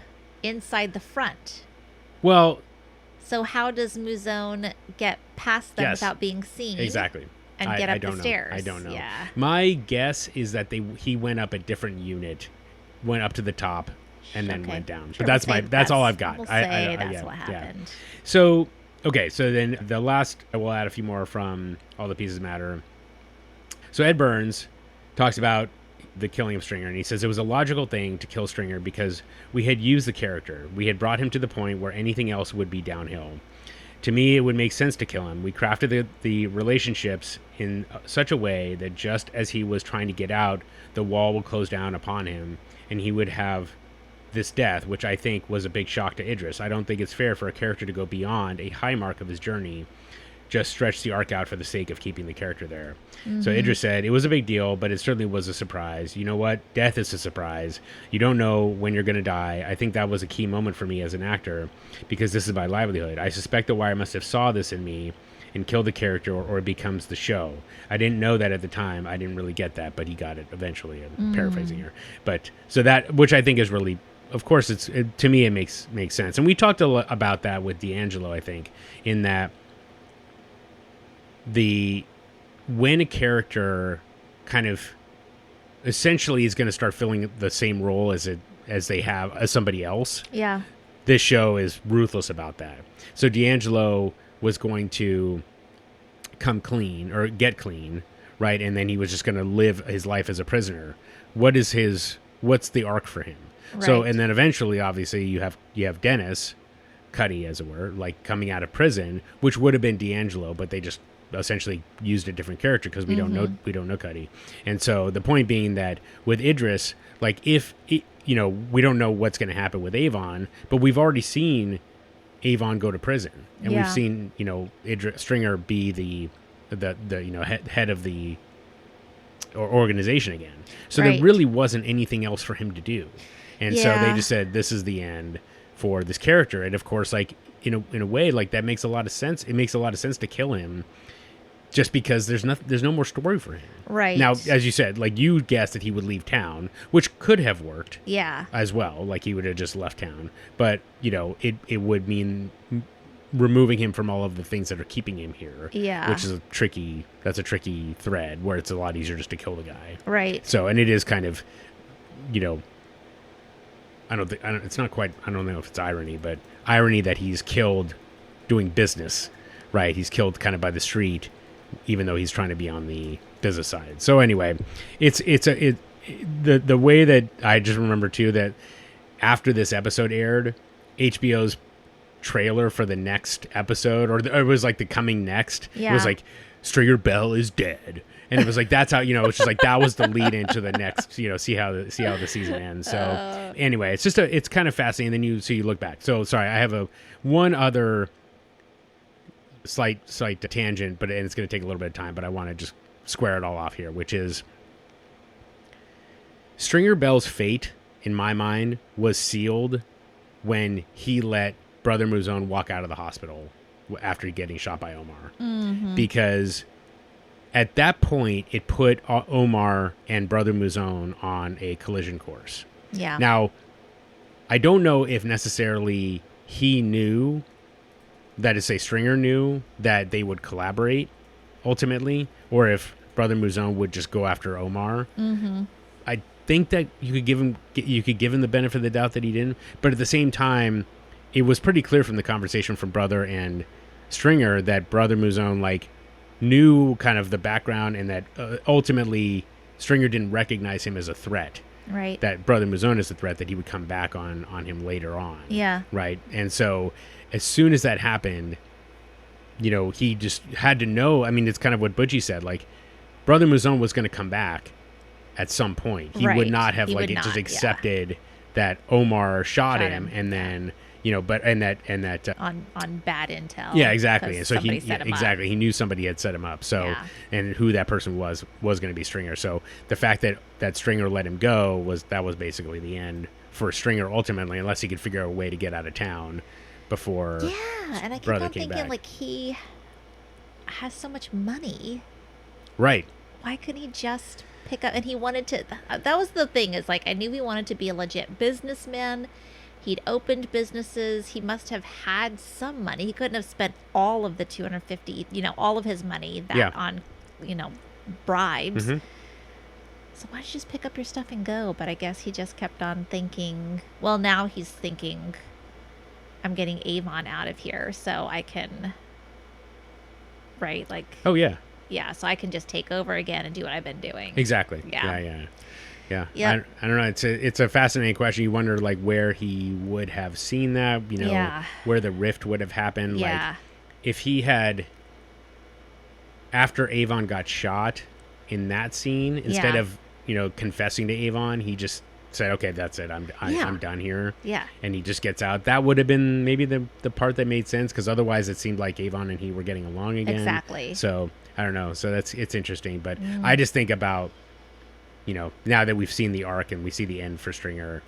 inside the front. Well. So how does Muzone get past them without being seen? Exactly. And get up the stairs. I don't know. Yeah. My guess is that he went up a different unit, went up to the top, and then went down. Sure, but that's all I've got. We'll say that's what happened. Yeah. So, okay, so then the last, I will add a few more from All the Pieces Matter. So Ed Burns talks about the killing of Stringer, and he says it was a logical thing to kill Stringer because we had used the character. We had brought him to the point where anything else would be downhill. To me, it would make sense to kill him. We crafted the relationships in such a way that just as he was trying to get out, the wall would close down upon him, and he would have this death, which I think was a big shock to Idris. I don't think it's fair for a character to go beyond a high mark of his journey, just stretch the arc out for the sake of keeping the character there. Mm-hmm. So Idris said, it was a big deal, but it certainly was a surprise. You know what? Death is a surprise. You don't know when you're going to die. I think that was a key moment for me as an actor, because this is my livelihood. I suspect The Wire must have saw this in me and killed the character, or it becomes the show. I didn't know that at the time. I didn't really get that, but he got it eventually. I'm paraphrasing here. But so that, which I think is really, of course, to me, it makes sense. And we talked about that with D'Angelo, I think, in that when a character kind of essentially is going to start filling the same role as somebody else. Yeah. This show is ruthless about that. So D'Angelo was going to come clean or get clean, right? And then he was just going to live his life as a prisoner. What's the arc for him? Right. So, and then eventually, obviously, you have Dennis, Cuddy, as it were, like coming out of prison, which would have been D'Angelo, but they just essentially used a different character because we don't know Cuddy. And so the point being that with Idris, like we don't know what's going to happen with Avon, but we've already seen Avon go to prison, and we've seen Stringer be the head of the organization again. So there really wasn't anything else for him to do. And so they just said, this is the end for this character. And of course, like, in a way, like, that makes a lot of sense. It makes a lot of sense to kill him just because there's no more story for him. Right. Now, as you said, like, you guessed that he would leave town, which could have worked. Yeah. As well. Like, he would have just left town. But, it would mean removing him from all of the things that are keeping him here. Yeah. Which is a tricky thread where it's a lot easier just to kill the guy. Right. So, and it is kind of, I don't know if it's irony, but irony that he's killed doing business, right? He's killed kind of by the street, even though he's trying to be on the business side. So anyway, the way that I just remember too, that after this episode aired, HBO's trailer for the next episode, or it was like the coming next, it was like, Stringer Bell is dead. And it was like, that's how, it's just like, that was the lead into the next, see how the season ends. So anyway, it's kind of fascinating. And then you look back. So sorry, I have one other slight tangent, and it's going to take a little bit of time, but I want to just square it all off here, which is Stringer Bell's fate, in my mind, was sealed when he let Brother Muzone walk out of the hospital after getting shot by Omar. Mm-hmm. Because at that point, it put Omar and Brother Muzone on a collision course. Yeah. Now, I don't know if necessarily he knew, that is, say, Stringer knew that they would collaborate ultimately, or if Brother Muzone would just go after Omar. Mm-hmm. I think that you could give him the benefit of the doubt that he didn't, but at the same time, it was pretty clear from the conversation from Brother and Stringer that Brother Muzone, like, knew kind of the background, and that ultimately Stringer didn't recognize him as a threat. Right. That Brother Muzone is a threat, that he would come back on him later on. Yeah. Right. And so as soon as that happened, he just had to know. I mean, it's kind of what Butchie said, like, Brother Muzone was going to come back at some point. He would not have just accepted that Omar shot him and then but on bad intel. Yeah, exactly. And so he knew somebody had set him up. So and who that person was going to be Stringer. So the fact that Stringer let him go was basically the end for Stringer ultimately, unless he could figure out a way to get out of town before. Yeah, and I keep on thinking, like, he has so much money. Right. Why couldn't he just pick up? And he wanted to. That was the thing. Is like, I knew he wanted to be a legit businessman. He'd opened businesses. He must have had some money. He couldn't have spent all of the $250, all of his money on, bribes. Mm-hmm. So why don't you just pick up your stuff and go? But I guess he just kept on thinking, well, now he's thinking, I'm getting Avon out of here so I can, right? Like, oh, yeah. Yeah, so I can just take over again and do what I've been doing. Exactly. Yeah. Yep. I don't know. It's a fascinating question. You wonder, like, where he would have seen that, where the rift would have happened. Yeah. Like, if he had, after Avon got shot in that scene, instead of, confessing to Avon, he just said, okay, that's it. I'm done here. Yeah. And he just gets out. That would have been maybe the part that made sense, because otherwise it seemed like Avon and he were getting along again. Exactly. So, I don't know. So it's interesting. But I just think about, now that we've seen the arc and we see the end for Stringer,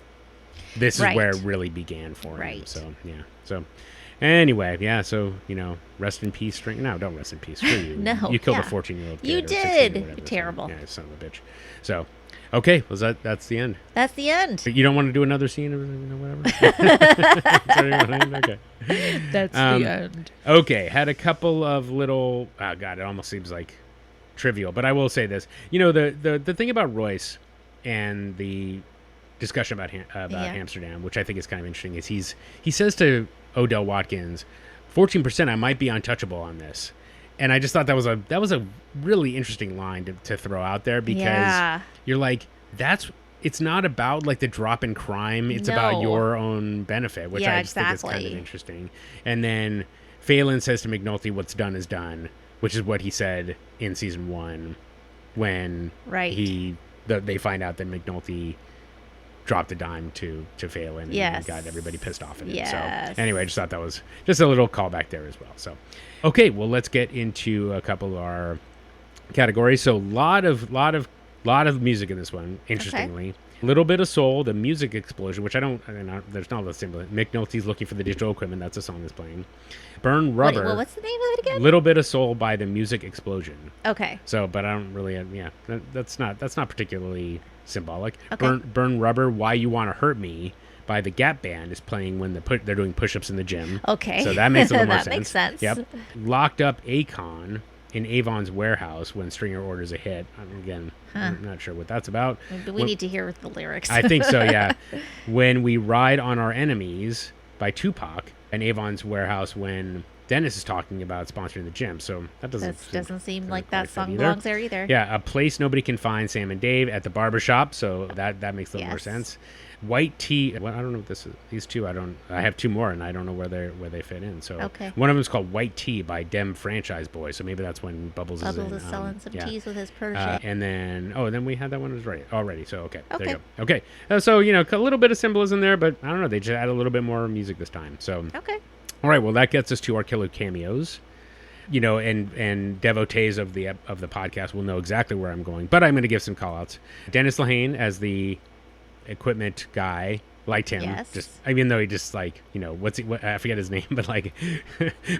this is where it really began for him. Right. So, yeah. So, anyway, yeah. So, rest in peace, Stringer. No, don't rest in peace. Screw you. No. You killed a 14-year-old kid. You did. You're terrible. Yeah, son of a bitch. So, okay. Well, that's the end. That's the end. You don't want to do another scene or whatever? Okay. That's the end. Okay. Had a couple of little... Oh, God, it almost seems like trivial, but I will say this. The thing about Royce and the discussion about Amsterdam, which I think is kind of interesting, is he says to Odell Watkins, 14%, I might be untouchable on this. And I just thought that was a really interesting line to throw out there, because you're like, it's not about like the drop in crime. It's about your own benefit, which I just think is kind of interesting. And then Phelan says to McNulty, what's done is done, which is what he said in season 1 when they find out that McNulty dropped a dime to Phelan and got everybody pissed off at it. So anyway, I just thought that was just a little callback there as well. So, okay, well, let's get into a couple of our categories. So, lot of music in this one. Interestingly, a little bit of soul, the music explosion, which there's not a symbol. McNulty's looking for the digital equipment. That's a song that's playing. Burn Rubber. What's the name of it again? Little Bit of Soul by the Music Explosion. Okay. So, but I don't really. That's not particularly symbolic. Okay. Burn Rubber, Why You Want to Hurt Me by the Gap Band is playing when they're doing push-ups in the gym. Okay. So that makes a little more sense. That makes sense. Yep. Locked Up Akon in Avon's warehouse when Stringer orders a hit. I'm not sure what that's about. We need to hear the lyrics. I think so, yeah. When We Ride on Our Enemies by Tupac in Avon's warehouse when Dennis is talking about sponsoring the gym, so that doesn't seem like that song belongs there either. Yeah, A Place Nobody Can Find, Sam and Dave at the barbershop, so that makes a little more sense. White Tea. Well, I don't know what this is. These two, I have two more, and I don't know where they fit in. So one of them is called White Tea by Dem Franchise Boy. So maybe that's when Bubbles is selling some teas with his protege. And then we had that one already. So there you go. Okay, so a little bit of symbolism there, but I don't know. They just add a little bit more music this time. So all right. Well, that gets us to our killer cameos. And devotees of the podcast will know exactly where I'm going, but I'm going to give some call-outs. Dennis Lehane as the equipment guy, liked him. Just even though he just I forget his name, but like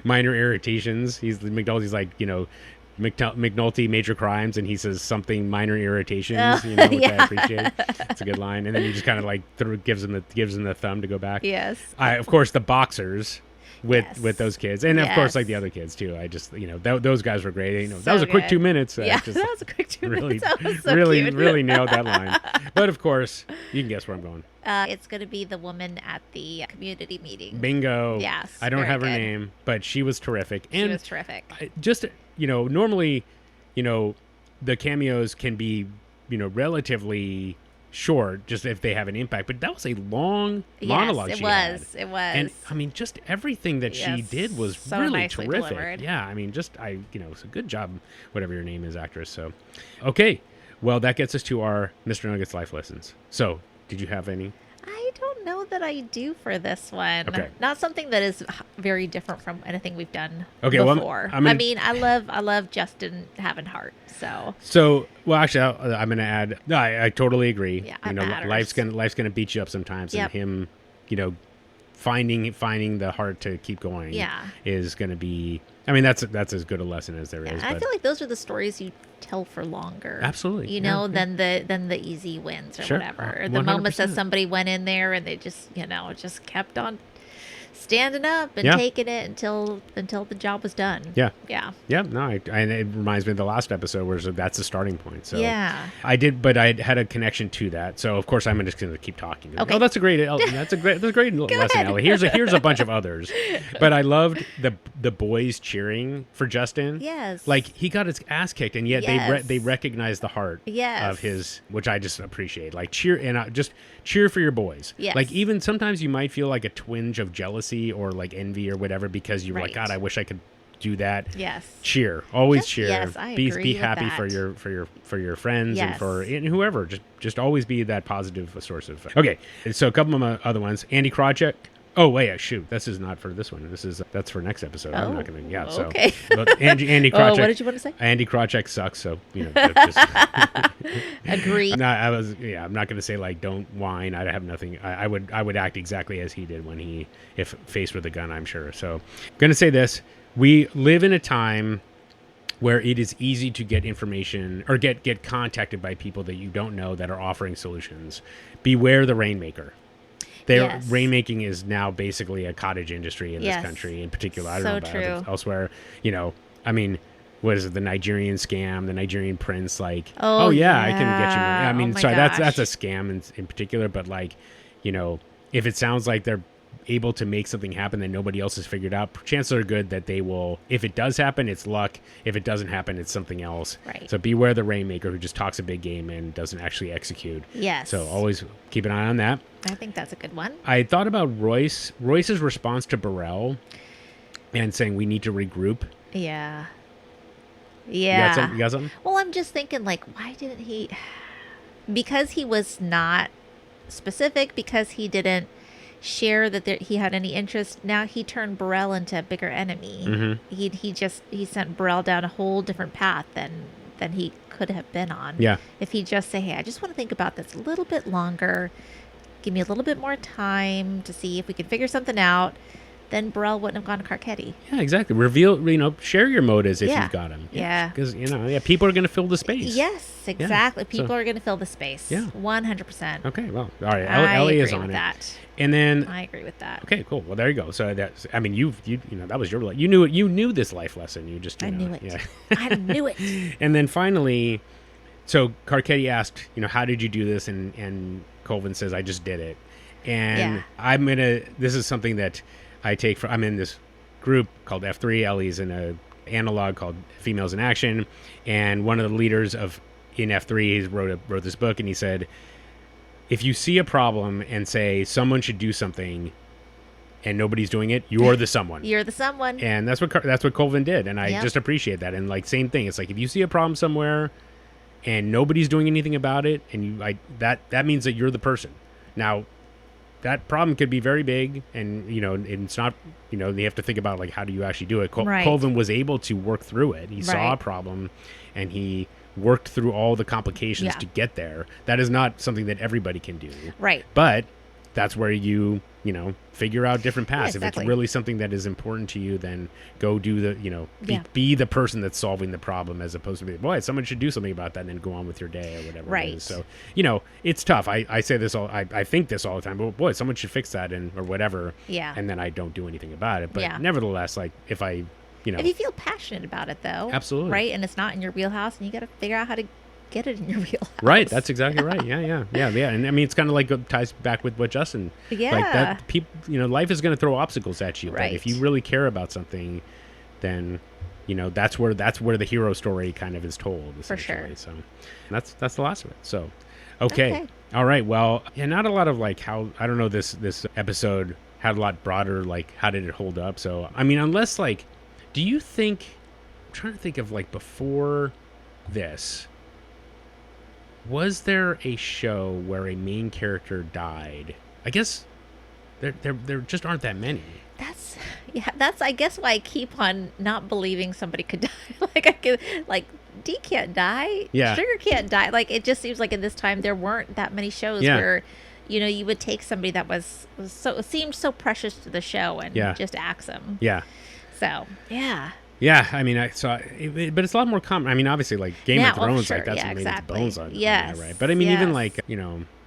minor irritations. McNulty's like, McNulty major crimes, and he says something minor irritations, which I appreciate. It's a good line. And then he just kind of like gives him the thumb to go back. Yes. Of course, the boxers with those kids, and of course like the other kids too. I just those guys were great. That was a quick 2 minutes. That was a quick 2 minutes. That was so really cute. really nailed that line. But of course, you can guess where I'm going. It's going to be the woman at the community meeting. Bingo. Yes. I don't have her name, but she was terrific. She was terrific. Just normally, the cameos can be relatively short, just if they have an impact, but that was a long monologue. It was. And I mean, just everything that she did was so really terrific. Delivered. Yeah, I mean, it's a good job, whatever your name is, actress. So, okay, well, that gets us to our Mr. Nugget's life lessons. So, did you have any? I don't know that I do for this one. Okay. Not something that is very different from anything we've done before. Well, I love Justin having heart. Well, actually, I'm going to add. No, I totally agree. Yeah, life's gonna beat you up sometimes, and him, finding the heart to keep going. Is going to be. I mean, that's as good a lesson as there is. I feel like those are the stories you tell for longer. Absolutely. Than the easy wins or whatever. Or the 100%. Moments that somebody went in there and they just kept on standing up and taking it until the job was done. Yeah. No, and it reminds me of the last episode where that's the starting point. So yeah, I had a connection to that. So of course I'm just going to keep talking. Okay. Oh, that's a great lesson, Ellie. Here's a bunch of others, but I loved the boys cheering for Justin. Yes, like he got his ass kicked, and yet they recognize the heart of his, which I just appreciate. Like just cheer for your boys. Yes. Like even sometimes you might feel like a twinge of jealousy or like envy or whatever because you're like, God, I wish I could do that. Yes. Cheer. Always cheer. Yes, I agree be with happy that. for your friends and whoever. Just always be that positive source of. Okay. So a couple of other ones. Andy Krajcek. Oh wait, shoot! This is not for this one. That's for next episode. I'm not going to. Yeah. Okay. So, but Andy Krajcek. What did you want to say? Andy Krajcek sucks. So just agree. I'm not going to say like don't whine. I have nothing. I would act exactly as he did when if faced with a gun. I'm sure. So, I'm going to say this: we live in a time where it is easy to get information or get contacted by people that you don't know that are offering solutions. Beware the rainmaker. Rainmaking is now basically a cottage industry in this country in particular. I don't know about elsewhere. I mean, what is it, the Nigerian scam, the Nigerian prince, like, Oh, yeah, I can get you money. yeah. I mean, Oh my sorry, gosh. that's a scam in particular, but like, if it sounds like they're able to make something happen that nobody else has figured out, chances are good that they will. If it does happen, it's luck. If it doesn't happen, it's something else. Right. So beware the rainmaker who just talks a big game and doesn't actually execute. Yes. So always keep an eye on that. I think that's a good one. I thought about Royce's response to Burrell and saying we need to regroup. Yeah. Yeah. You got something? Well, I'm just thinking, like, why didn't he? Because he was not specific, because he didn't share that he had any interest. Now he turned Burrell into a bigger enemy. Mm-hmm. He sent Burrell down a whole different path than he could have been on. Yeah. If he just say, hey, I just want to think about this a little bit longer, give me a little bit more time to see if we can figure something out, then Burrell wouldn't have gone to Carcetti. Yeah, exactly. Reveal, share your motives if Yeah. you've got them. Yeah. Because, people are going to fill the space. Yes, exactly. Yeah, People so- are going to fill the space. Yeah. 100%. Okay, well, all right. I Ellie is agree on with it. that. And then I agree with that. okay, cool. Well, there you go. So that's, I mean, you that was your, you knew this life lesson. You just, I knew it. Yeah. I knew it. And then finally, so Carcetti asked, how did you do this? And Colvin says, I just did it. And Yeah. this is something that I take from, I'm in this group called F3. Ellie's in a analog called Females in Action. And one of the leaders in F3 wrote this book, and he said, if you see a problem and say someone should do something and nobody's doing it, you're the someone. You're the someone. And that's what Colvin did, and I Yep. just appreciate that. And like same thing, it's like if you see a problem somewhere and nobody's doing anything about it, and that means that you're the person. Now, that problem could be very big, and it's not. You have to think about like how do you actually do it. Right. Colvin was able to work through it. He saw a Right. problem, and he worked through all the complications Yeah. to get there. That is not something that everybody can do. Right. But that's where you figure out different paths. Yeah, If exactly. it's really something that is important to you, then go do the, Yeah. be the person that's solving the problem, as opposed to be, boy, someone should do something about that, and then go on with your day or whatever. Right. It is. So, it's tough. I say this I think this all the time, but boy, someone should fix that or whatever. Yeah. And then I don't do anything about it. But Yeah. nevertheless, like if I, If you feel passionate about it, though. Absolutely. Right? And it's not in your wheelhouse, and you got to figure out how to get it in your wheelhouse. Right, that's exactly right. Yeah. And I mean, it's kind of like ties back with what Justin. Yeah. Like that. People, life is going to throw obstacles at you. Right. But if you really care about something, then, that's where the hero story kind of is told. For sure. essentially. So, that's the last of it. So, okay. Okay. All right. Well, yeah, not a lot of like how I don't know this episode had a lot broader like how did it hold up. So I mean, unless like, do you think? I'm trying to think of like before this. Was there a show where a main character died? I guess there just aren't that many. That's I guess why I keep on not believing somebody could die. D can't die. Yeah. Sugar can't die. Like it just seems like in this time there weren't that many shows Yeah. where you would take somebody that seemed so precious to the show and Yeah. just axe them. Yeah. So yeah. Yeah, I mean, I saw it, but it's a lot more common. I mean, obviously, like Game Yeah, of Thrones, sure. like that's Yeah, what made exactly. its bones on Yes, that, right? But I mean, even yes.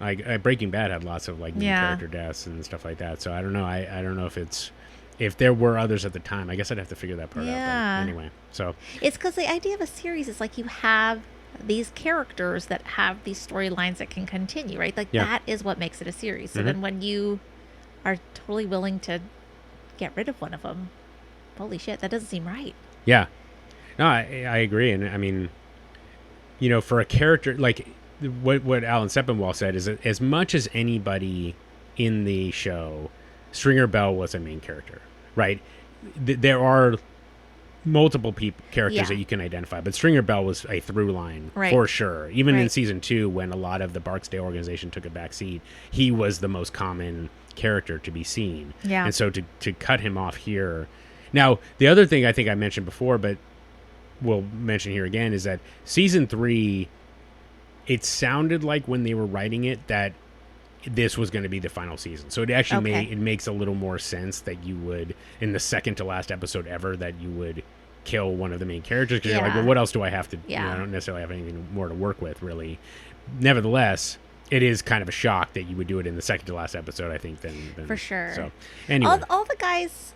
like like Breaking Bad had lots of like main Yeah. character deaths and stuff like that. So I don't know. I don't know if there were others at the time. I guess I'd have to figure that part out. Yeah. But anyway, so It's because the idea of a series is like you have these characters that have these storylines that can continue, right? Like Yeah. that is what makes it a series. So Mhm. then when you are totally willing to get rid of one of them, holy shit, that doesn't seem right. yeah, no, I agree, and I mean, for a character like what Alan Sepinwall said is that as much as anybody in the show, Stringer Bell was a main character, right? There are multiple characters Yeah. that you can identify, but Stringer Bell was a through line Right. for sure. Even in Right. season 2, when a lot of the Barksdale organization took a back seat, he was the most common character to be seen. Yeah. And so to cut him off here. Now, the other thing I think I mentioned before, but we'll mention here again, is that season 3, it sounded like when they were writing it that this was going to be the final season. So it actually Okay. it makes a little more sense that you would, in the second to last episode ever, that you would kill one of the main characters, because you're like, Yeah. well, what else do I have to Yeah. I don't necessarily have anything more to work with, really. Nevertheless, it is kind of a shock that you would do it in the second to last episode, I think, than For sure. So anyway. All the guys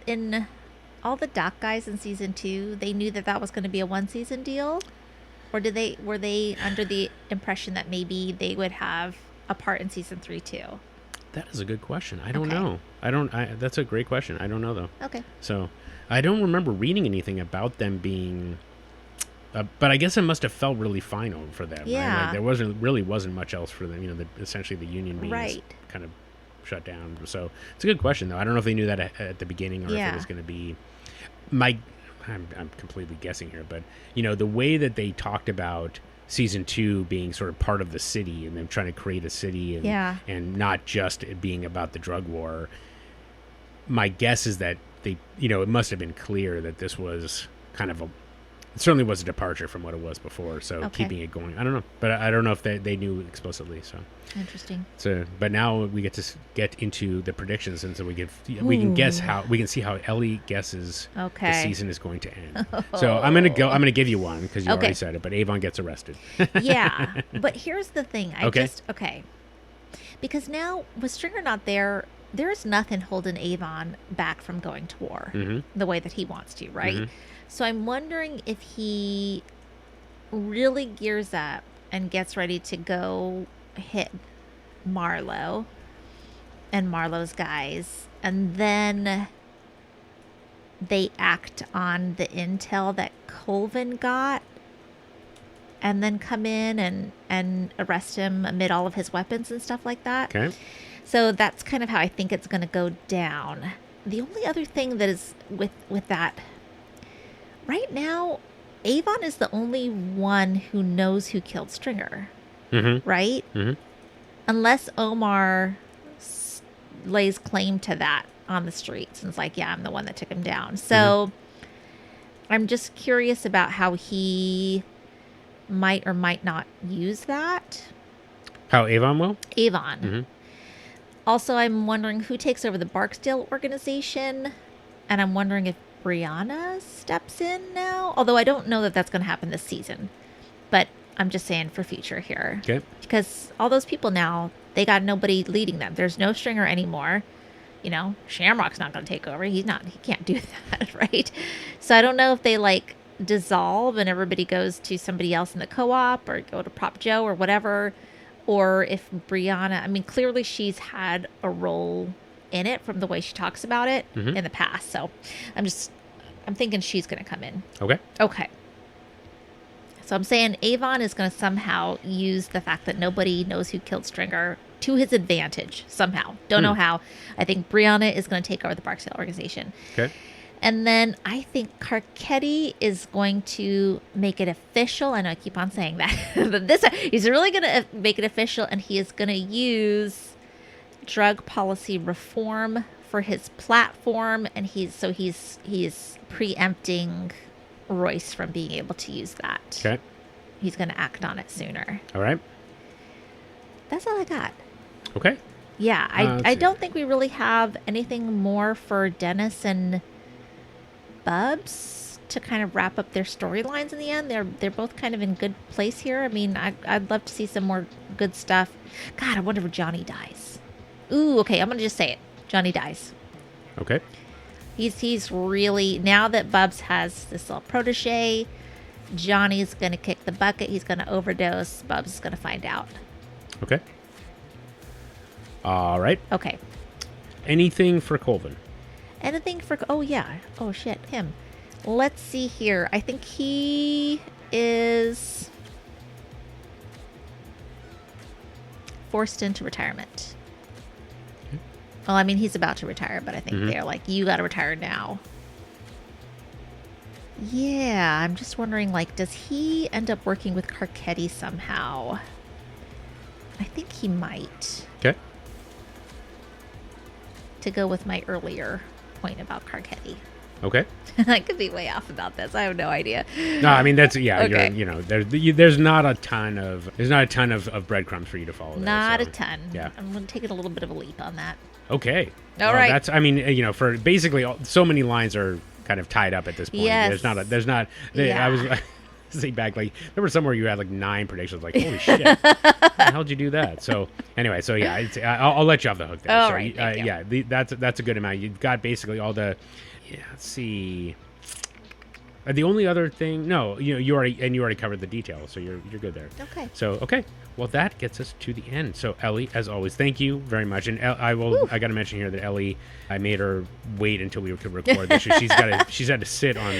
in all the doc guys in season 2, they knew that was going to be a 1-season deal? Or were they under the impression that maybe they would have a part in season 3 too? That is a good question. I don't know. That's a great question. I don't know though. Okay. So I don't remember reading anything about them being, but I guess it must have felt really final for them. Yeah. Right? Like there wasn't much else for them. You know, essentially the union being kind of shut down. So it's a good question though. I don't know if they knew that at the beginning or if it was going to be I'm completely guessing here, but you know, the way that they talked about season 2 being sort of part of the city and them trying to create a city and not just it being about the drug war. My guess is that they, you know, it must have been clear that this was kind of it certainly was a departure from what it was before. So keeping it going, I don't know, but I don't know if they knew explicitly. So interesting. So, but now we get to get into the predictions, and so we can guess we can see how Ellie guesses the season is going to end. So I'm gonna give you one because you already said it, but Avon gets arrested. Yeah, but here's the thing. Because now with Stringer not there, there's nothing holding Avon back from going to war the way that he wants to, right? So I'm wondering if he really gears up and gets ready to go hit Marlowe and Marlowe's guys, and then they act on the intel that Colvin got and then come in and arrest him amid all of his weapons and stuff like that. Okay. So that's kind of how I think it's going to go down. The only other thing that is with that, right now, Avon is the only one who knows who killed Stringer, right? Unless Omar lays claim to that on the streets and is like, yeah, I'm the one that took him down. So I'm just curious about how he might or might not use that. How Avon will? Avon. Also, I'm wondering who takes over the Barksdale organization, and I'm wondering if Brianna steps in now. Although I don't know that that's going to happen this season, but I'm just saying for future here. Okay. Because all those people now, they got nobody leading them. There's no Stringer anymore. You know, Shamrock's not going to take over. He can't do that, right? So I don't know if they like dissolve and everybody goes to somebody else in the co-op or go to Prop Joe or whatever. Or if Brianna, I mean, clearly she's had a role in it from the way she talks about it in the past. So I'm thinking she's going to come in. Okay. So I'm saying Avon is going to somehow use the fact that nobody knows who killed Stringer to his advantage somehow. Don't know how. I think Brianna is going to take over the Barksdale organization. Okay. And then I think Carcetti is going to make it official. I know I keep on saying that. But he's really going to make it official, and he is going to use drug policy reform for his platform, and he's preempting Royce from being able to use that. Okay. He's going to act on it sooner. All right. That's all I got. Okay. Yeah, I don't think we really have anything more for Dennis and Bubs to kind of wrap up their storylines in the end. They're both kind of in good place here. I mean, I'd love to see some more good stuff. God, I wonder if Johnny dies. Ooh, okay, I'm going to just say it. Johnny dies. Okay. He's really, now that Bubs has this little protege, Johnny's going to kick the bucket. He's going to overdose. Bubs is going to find out. Okay. All right. Okay. Anything for Colvin? Anything for... Oh, yeah. Oh, shit. Him. Let's see here. I think he is forced into retirement. Okay. Well, I mean, he's about to retire, but I think they're like, you got to retire now. Yeah, I'm just wondering, like, does he end up working with Carcetti somehow? I think he might. Okay. To go with my earlier point about Carcetti. Okay. I could be way off about this. I have no idea. No, I mean that's Okay. There's not a ton of breadcrumbs for you to follow. Not a ton. Yeah. I'm going to take it a little bit of a leap on that. Okay. All right. That's for basically so many lines are kind of tied up at this point. Yes. I was think back, like there were somewhere you had like 9 predictions. Like, holy shit, how'd you do that? So anyway, I'll let you off the hook there. All so, right, thank you. that's a good amount. You've got basically all the Yeah, let's see. The only other thing, no, you already covered the details, so you're good there. Okay. So okay, well that gets us to the end. So Ellie, as always, thank you very much. And I got to mention here that Ellie, I made her wait until we could record this. She's had to sit on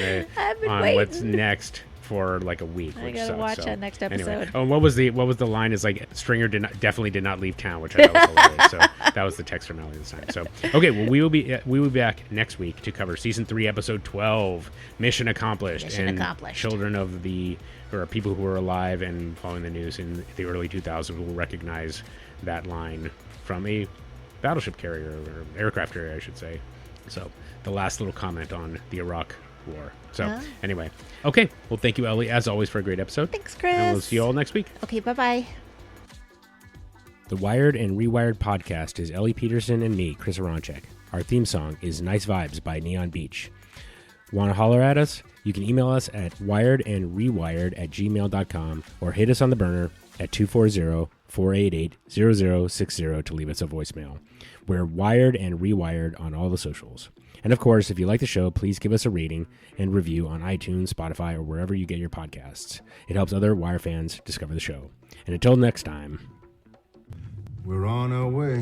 what's next for like a week. I gotta watch that next episode. Anyway. Oh, what was the line? Is like Stringer definitely did not leave town, which I thought was hilarious. So that was the text from Ellie this time. So okay, well we will be back next week to cover season 3, episode 12, Mission Accomplished. Children of or people who were alive and following the news in the early 2000s will recognize that line from a battleship carrier or aircraft carrier, I should say. So the last little comment on the Iraq War. So anyway, okay. Well, thank you, Ellie, as always, for a great episode. Thanks, Chris. And we'll see you all next week. Okay, bye-bye. The Wired and Rewired podcast is Ellie Peterson and me, Chris Aronchek. Our theme song is Nice Vibes by Neon Beach. Want to holler at us? You can email us at wiredandrewired@gmail.com or hit us on the burner at 240-488-0060 to leave us a voicemail. We're Wired and Rewired on all the socials. And of course, if you like the show, please give us a rating and review on iTunes, Spotify, or wherever you get your podcasts. It helps other Wire fans discover the show. And until next time, we're on our way.